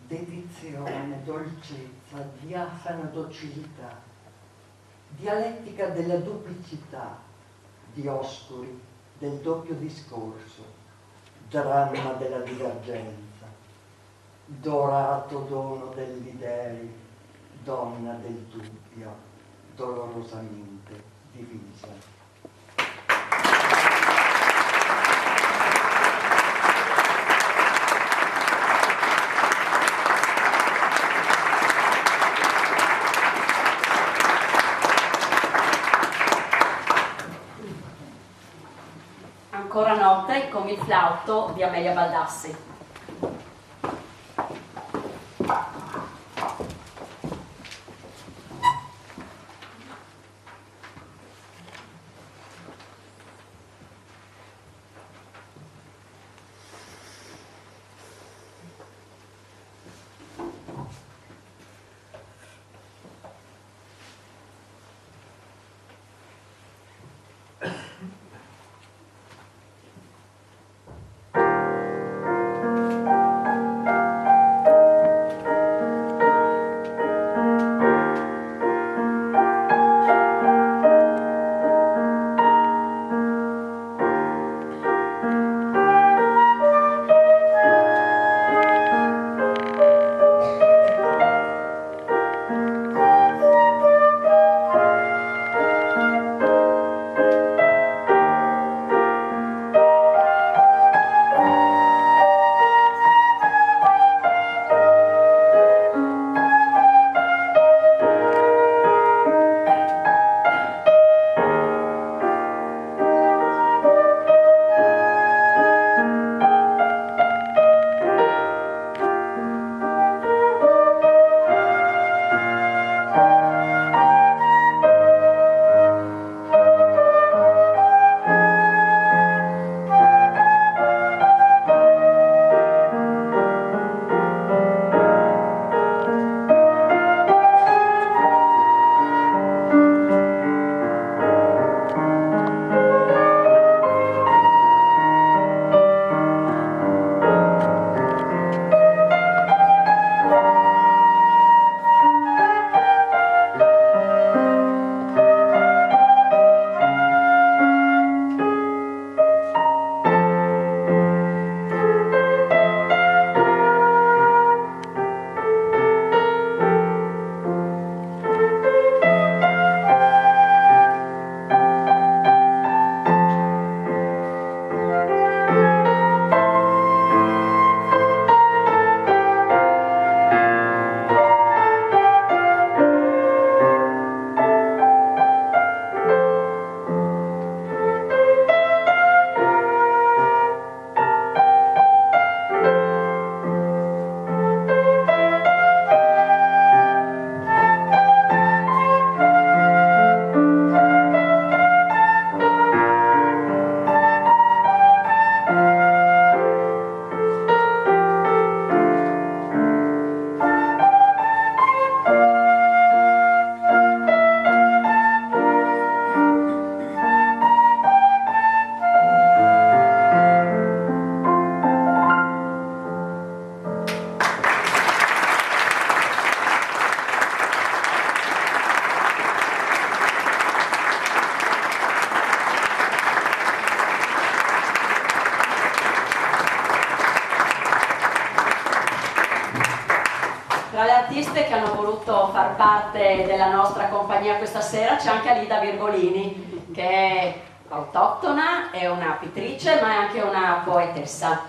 dedizione, dolcezza, diafana docilità, dialettica della duplicità, dioscuri del doppio discorso, dramma della divergenza, dorato dono degli dei, donna del dubbio, dolorosamente divisa. Ancora notte con il flauto di Amelia Baldassi. Tra le artiste che hanno voluto far parte della nostra compagnia questa sera c'è anche Alida Virgolini, che è autoctona, è una pittrice ma è anche una poetessa,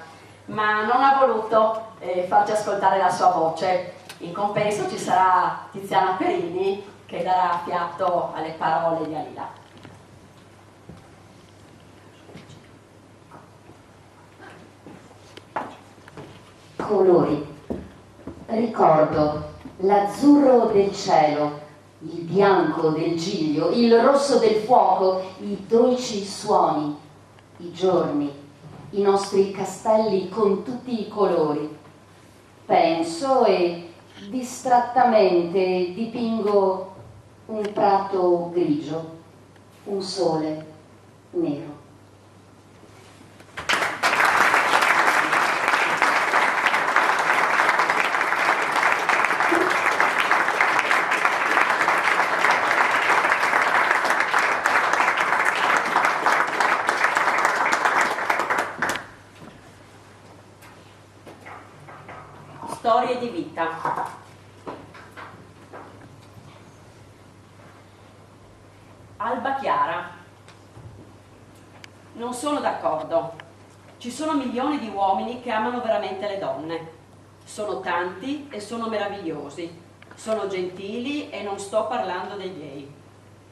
ma non ha voluto farci ascoltare la sua voce. In compenso ci sarà Tiziana Perini che darà fiato alle parole di Alida. Colori. Ricordo l'azzurro del cielo, il bianco del giglio, il rosso del fuoco, i dolci suoni, i giorni, i nostri castelli con tutti i colori. Penso e distrattamente dipingo un prato grigio, un sole nero. Storie di vita. Alba chiara. Non sono d'accordo. Ci sono milioni di uomini che amano veramente le donne. Sono tanti e sono meravigliosi. Sono gentili e non sto parlando dei gay.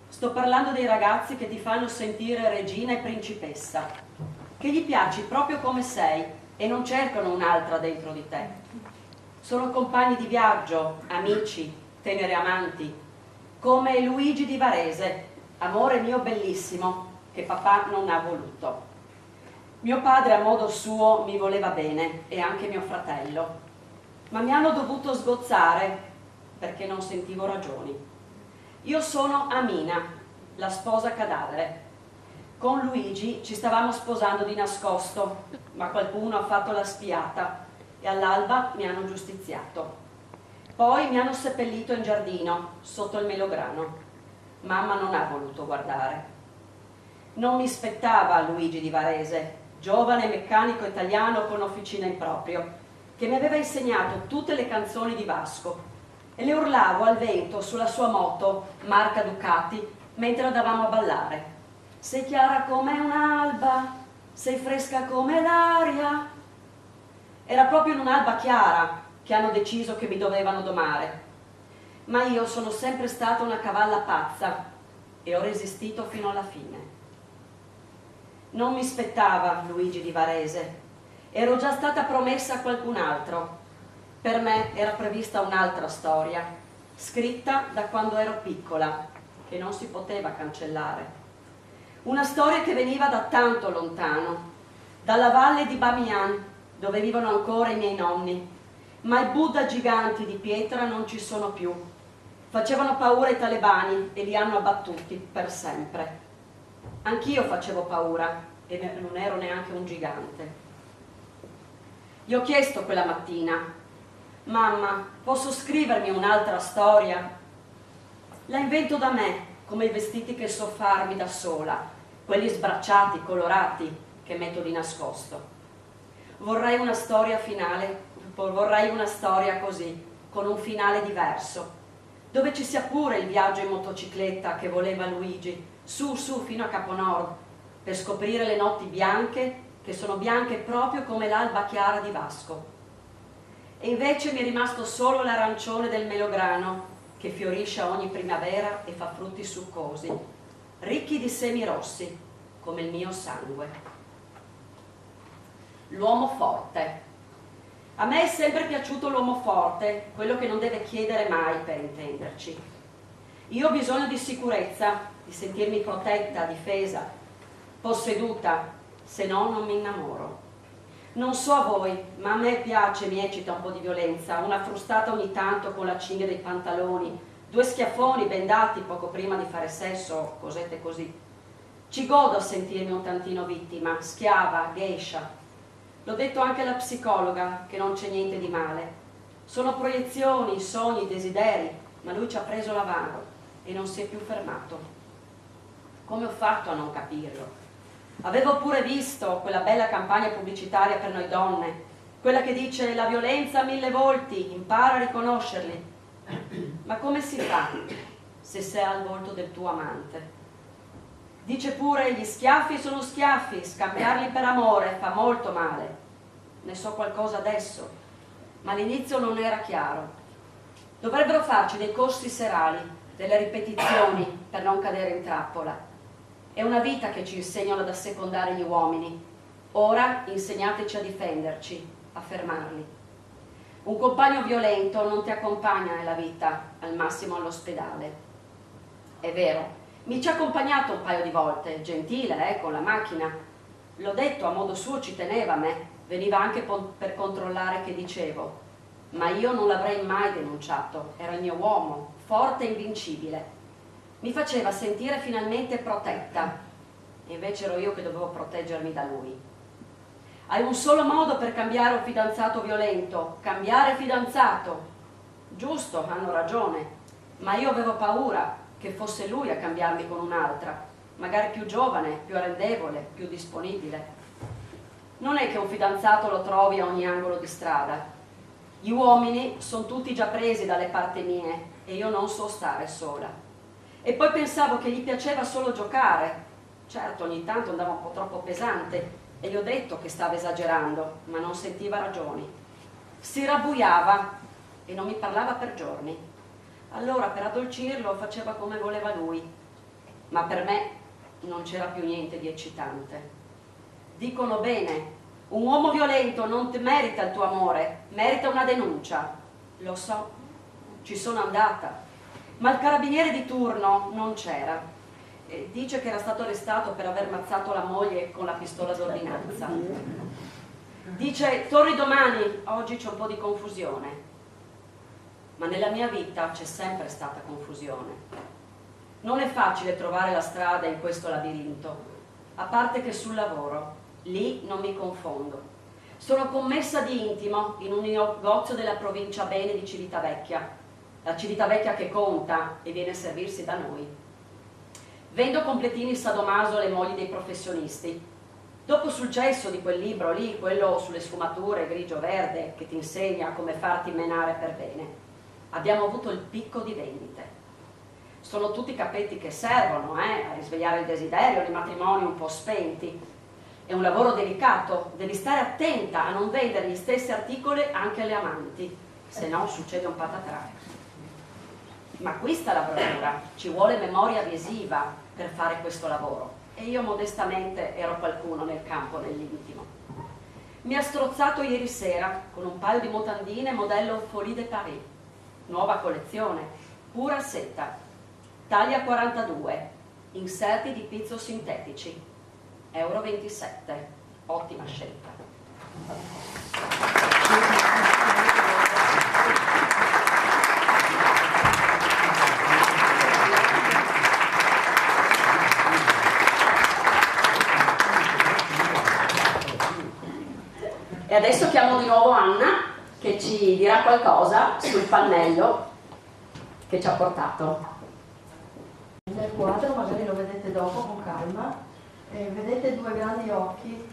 Sto parlando dei ragazzi che ti fanno sentire regina e principessa, che gli piaci proprio come sei e non cercano un'altra dentro di te. Sono compagni di viaggio, amici, teneri amanti, come Luigi di Varese, amore mio bellissimo, che papà non ha voluto. Mio padre a modo suo mi voleva bene e anche mio fratello, ma mi hanno dovuto sgozzare perché non sentivo ragioni. Io sono Amina, la sposa cadavere. Con Luigi ci stavamo sposando di nascosto, ma qualcuno ha fatto la spiata e all'alba mi hanno giustiziato. Poi mi hanno seppellito in giardino, sotto il melograno. Mamma non ha voluto guardare. Non mi spettava Luigi di Varese, giovane meccanico italiano con officina in proprio, che mi aveva insegnato tutte le canzoni di Vasco e le urlavo al vento sulla sua moto, marca Ducati, mentre andavamo a ballare. Sei chiara come un'alba, sei fresca come l'aria. Era proprio in un'alba chiara che hanno deciso che mi dovevano domare. Ma io sono sempre stata una cavalla pazza e ho resistito fino alla fine. Non mi spettava Luigi di Varese, ero già stata promessa a qualcun altro. Per me era prevista un'altra storia, scritta da quando ero piccola, che non si poteva cancellare. Una storia che veniva da tanto lontano, dalla valle di Bamiyan, dove vivono ancora i miei nonni, ma i Buddha giganti di pietra non ci sono più. Facevano paura ai talebani e li hanno abbattuti per sempre. Anch'io facevo paura e non ero neanche un gigante. Gli ho chiesto quella mattina: mamma, posso scrivermi un'altra storia? La invento da me, come i vestiti che so farmi da sola, quelli sbracciati, colorati, che metto di nascosto. Vorrei una storia finale, vorrei una storia così, con un finale diverso, dove ci sia pure il viaggio in motocicletta che voleva Luigi, su fino a Caponord, per scoprire le notti bianche, che sono bianche proprio come l'alba chiara di Vasco. E invece mi è rimasto solo l'arancione del melograno, che fiorisce a ogni primavera e fa frutti succosi, ricchi di semi rossi, come il mio sangue. L'uomo forte. A me è sempre piaciuto l'uomo forte, quello che non deve chiedere mai, per intenderci. Io ho bisogno di sicurezza, di sentirmi protetta, difesa, posseduta, se no non mi innamoro. Non so a voi, ma a me piace, mi eccita un po' di violenza, una frustata ogni tanto con la cinghia dei pantaloni, 2 schiaffoni bendati poco prima di fare sesso, cosette così. Ci godo a sentirmi un tantino vittima, schiava, geisha. L'ho detto anche alla psicologa, che non c'è niente di male. Sono proiezioni, sogni, desideri, ma lui ci ha preso l'avaro e non si è più fermato. Come ho fatto a non capirlo? Avevo pure visto quella bella campagna pubblicitaria per noi donne, quella che dice la violenza ha 1000 volti, impara a riconoscerli. Ma come si fa se sei al volto del tuo amante? Dice pure gli schiaffi sono schiaffi, scambiarli per amore fa molto male. Ne so qualcosa adesso, ma all'inizio non era chiaro. Dovrebbero farci dei corsi serali, delle ripetizioni per non cadere in trappola. È una vita che ci insegnano ad assecondare gli uomini. Ora insegnateci a difenderci, a fermarli. Un compagno violento non ti accompagna nella vita, al massimo all'ospedale. È vero, mi ci ha accompagnato un paio di volte, gentile, con la macchina. L'ho detto, a modo suo ci teneva a me, veniva anche per controllare che dicevo. Ma io non l'avrei mai denunciato, era il mio uomo, forte e invincibile. Mi faceva sentire finalmente protetta, e invece ero io che dovevo proteggermi da lui. Hai un solo modo per cambiare un fidanzato violento, cambiare fidanzato. Giusto, hanno ragione, ma io avevo paura che fosse lui a cambiarmi con un'altra, magari più giovane, più arrendevole, più disponibile. Non è che un fidanzato lo trovi a ogni angolo di strada. Gli uomini sono tutti già presi dalle parti mie e io non so stare sola. E poi pensavo che gli piaceva solo giocare. Certo, ogni tanto andava un po' troppo pesante e gli ho detto che stava esagerando, ma non sentiva ragioni. Si rabbuiava e non mi parlava per giorni. Allora per addolcirlo faceva come voleva lui, ma per me non c'era più niente di eccitante. Dicono bene, un uomo violento non merita il tuo amore, merita una denuncia. Lo so, ci sono andata, ma il carabiniere di turno non c'era. Dice che era stato arrestato per aver ammazzato la moglie con la pistola d'ordinanza. Dice, torni domani, oggi c'è un po' di confusione. Ma nella mia vita c'è sempre stata confusione. Non è facile trovare la strada in questo labirinto, a parte che sul lavoro, lì non mi confondo. Sono commessa di intimo in un negozio della provincia Bene di Civitavecchia, la Civitavecchia che conta e viene a servirsi da noi. Vendo completini sadomaso alle mogli dei professionisti. Dopo il successo di quel libro lì, quello sulle sfumature grigio-verde che ti insegna come farti menare per bene, abbiamo avuto il picco di vendite. Sono tutti capetti che servono a risvegliare il desiderio nei matrimoni un po' spenti. È un lavoro delicato, devi stare attenta a non vendere gli stessi articoli anche alle amanti, se no succede un patatrac. Ma qui sta la bravura, ci vuole memoria visiva per fare questo lavoro e io modestamente ero qualcuno nel campo nell'intimo. Mi ha strozzato ieri sera con un paio di mutandine modello Folie de Paris, nuova collezione, pura seta, taglia 42, inserti di pizzo sintetici, euro 27, ottima scelta. E adesso chiamo di nuovo Anna che ci dirà qualcosa sul pannello che ci ha portato. Nel quadro, magari lo vedete dopo con calma, vedete due grandi occhi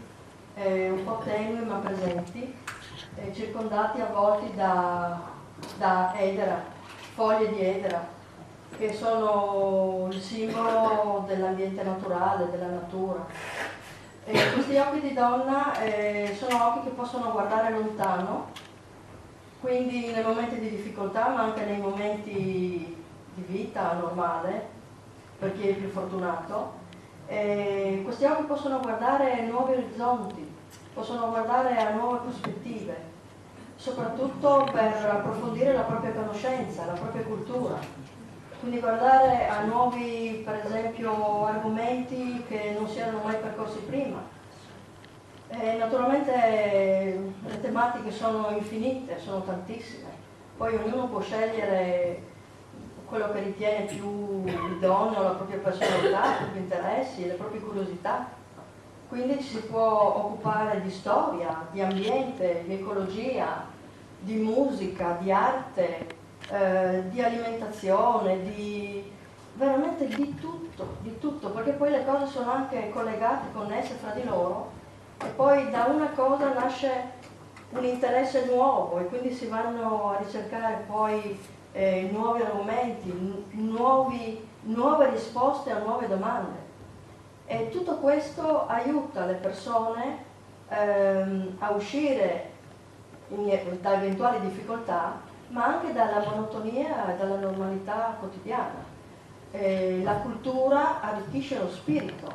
un po' tenui ma presenti, circondati, avvolti da edera, foglie di edera, che sono il simbolo dell'ambiente naturale, della natura. Questi occhi di donna sono occhi che possono guardare lontano, quindi nei momenti di difficoltà ma anche nei momenti di vita normale, per chi è più fortunato. Questi occhi possono guardare nuovi orizzonti, possono guardare a nuove prospettive, soprattutto per approfondire la propria conoscenza, la propria cultura. Quindi guardare a nuovi, per esempio, argomenti che non si erano mai percorsi prima. Naturalmente le tematiche sono infinite, sono tantissime, poi ognuno può scegliere quello che ritiene più idoneo, la propria personalità, i propri interessi, le proprie curiosità. Quindi ci si può occupare di storia, di ambiente, di ecologia, di musica, di arte, di alimentazione, veramente di tutto, perché poi le cose sono anche collegate, connesse fra di loro e poi da una cosa nasce un interesse nuovo, e quindi si vanno a ricercare poi nuovi argomenti, nuove risposte a nuove domande. E tutto questo aiuta le persone a uscire da eventuali difficoltà, ma anche dalla monotonia e dalla normalità quotidiana. La cultura arricchisce lo spirito,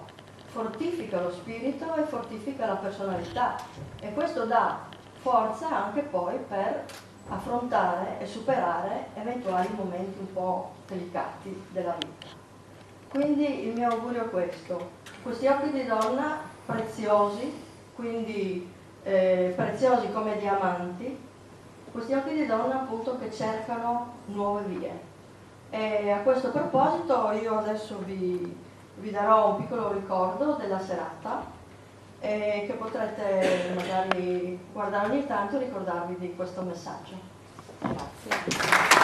fortifica lo spirito e fortifica la personalità, e questo dà forza anche poi per affrontare e superare eventuali momenti un po' delicati della vita. Quindi il mio augurio è questo: questi occhi di donna preziosi, quindi preziosi come diamanti, questi occhi di donna appunto che cercano nuove vie. E a questo proposito io adesso vi darò un piccolo ricordo della serata, che potrete magari guardare ogni tanto e ricordarvi di questo messaggio. Grazie.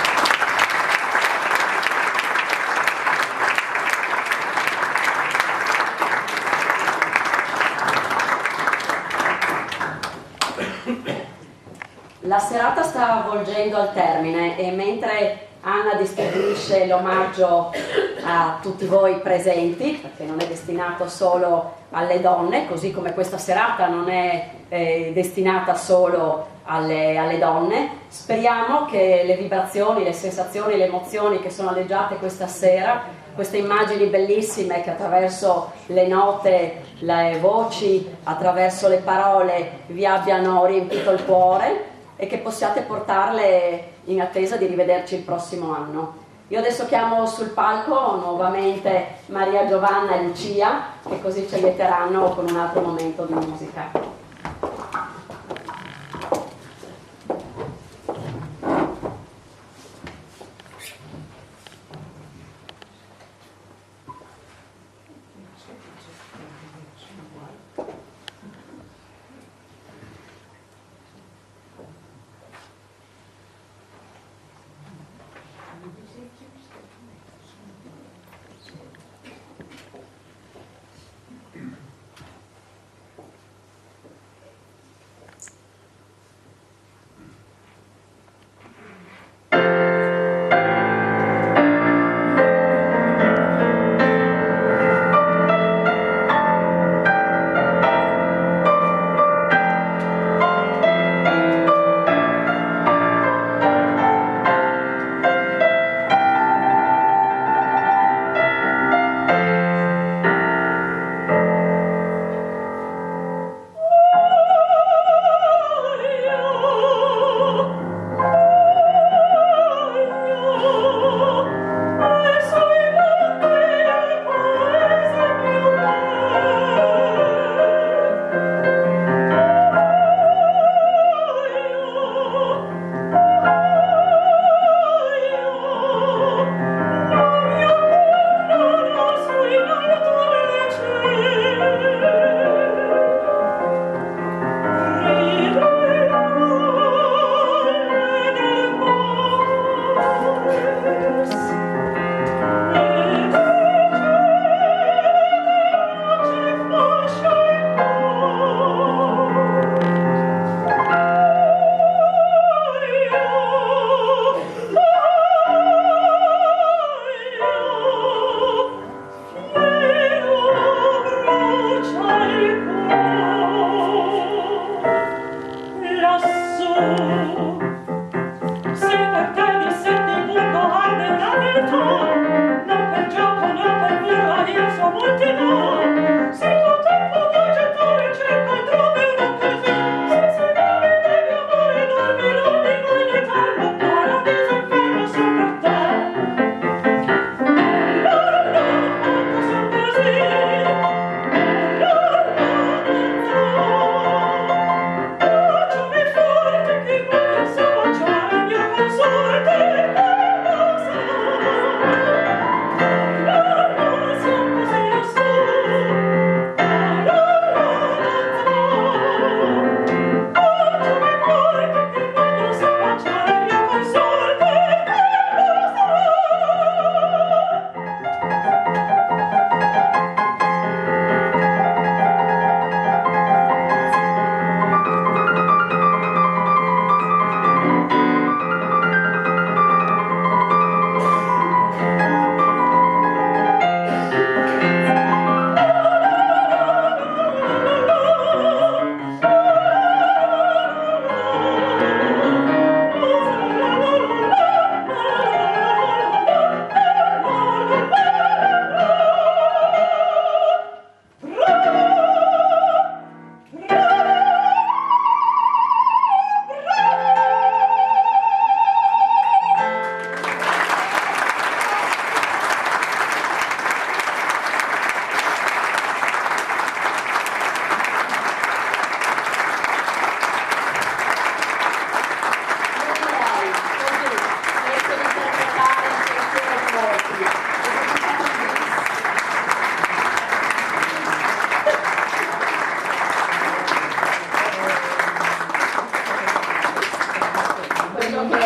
La serata sta volgendo al termine, e mentre Anna distribuisce l'omaggio a tutti voi presenti, perché non è destinato solo alle donne, così come questa serata non è destinata solo alle donne, speriamo che le vibrazioni, le sensazioni, le emozioni che sono alleggiate questa sera, queste immagini bellissime che attraverso le note, le voci, attraverso le parole vi abbiano riempito il cuore, e che possiate portarle in attesa di rivederci il prossimo anno. Io adesso chiamo sul palco nuovamente Maria Giovanna e Lucia, che così ci aiuteranno con un altro momento di musica.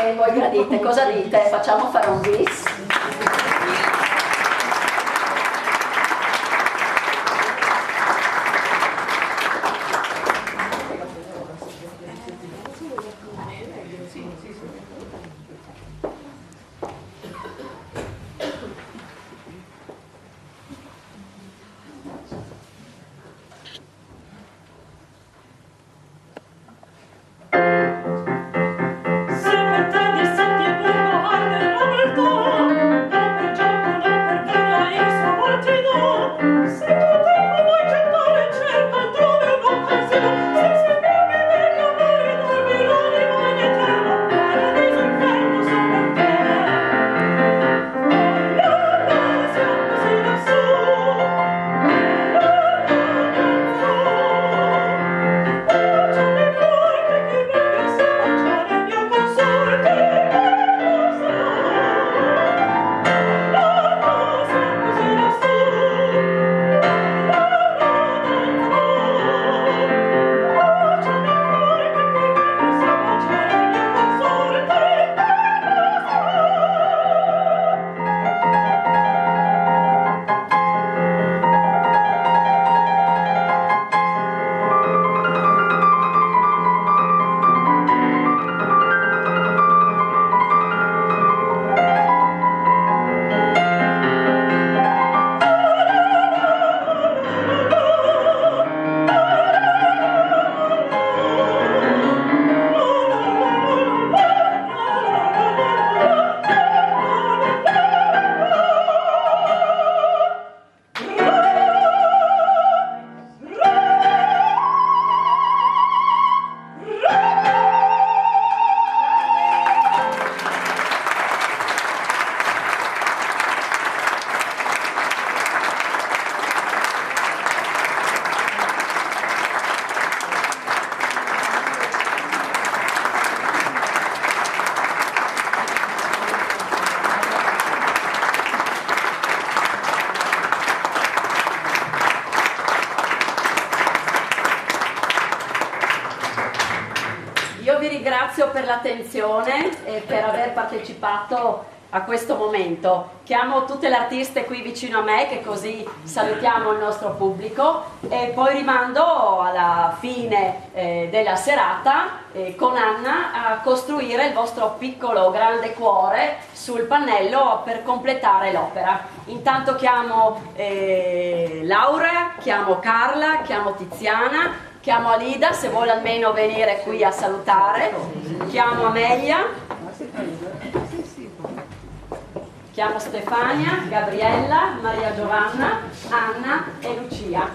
che voi gradite. Cosa dite? Facciamo fare un bis? Ringrazio per l'attenzione e per aver partecipato a questo momento. Chiamo tutte le artiste qui vicino a me, che così salutiamo il nostro pubblico, e poi rimando alla fine della serata con Anna a costruire il vostro piccolo grande cuore sul pannello per completare l'opera. Intanto chiamo Laura, chiamo Carla, chiamo Tiziana, chiamo Alida se vuole almeno venire qui a salutare, chiamo Amelia, chiamo Stefania, Gabriella, Maria Giovanna, Anna e Lucia.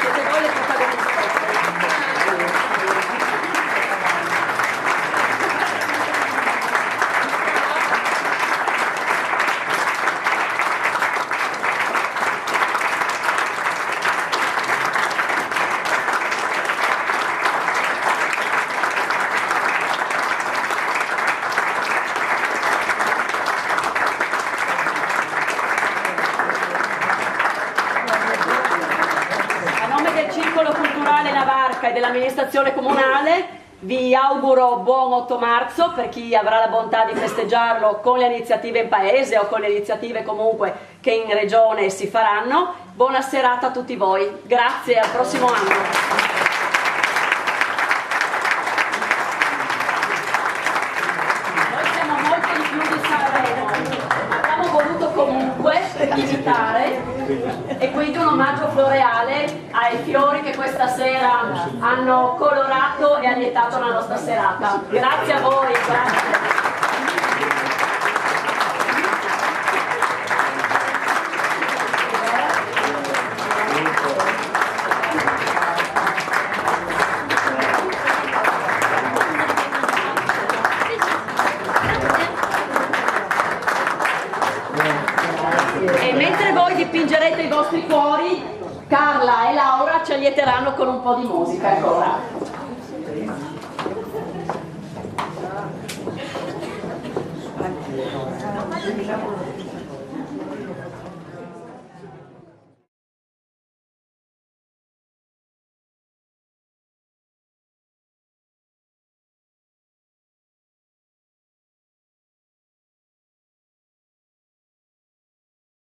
Siete voi le protagoniste. E dell'amministrazione comunale vi auguro buon 8 marzo per chi avrà la bontà di festeggiarlo con le iniziative in paese o con le iniziative comunque che in regione si faranno. Buona serata a tutti voi, grazie, al prossimo anno. Noi siamo molto di più di Sanremo, abbiamo voluto comunque imitare, e quindi un omaggio floreale ai fiori che questa sera hanno colorato e allietato la nostra serata. Grazie a voi, grazie. E mentre voi dipingerete i vostri cuori, Carla e Laura ci allieteranno con un po' di musica ancora. 2011.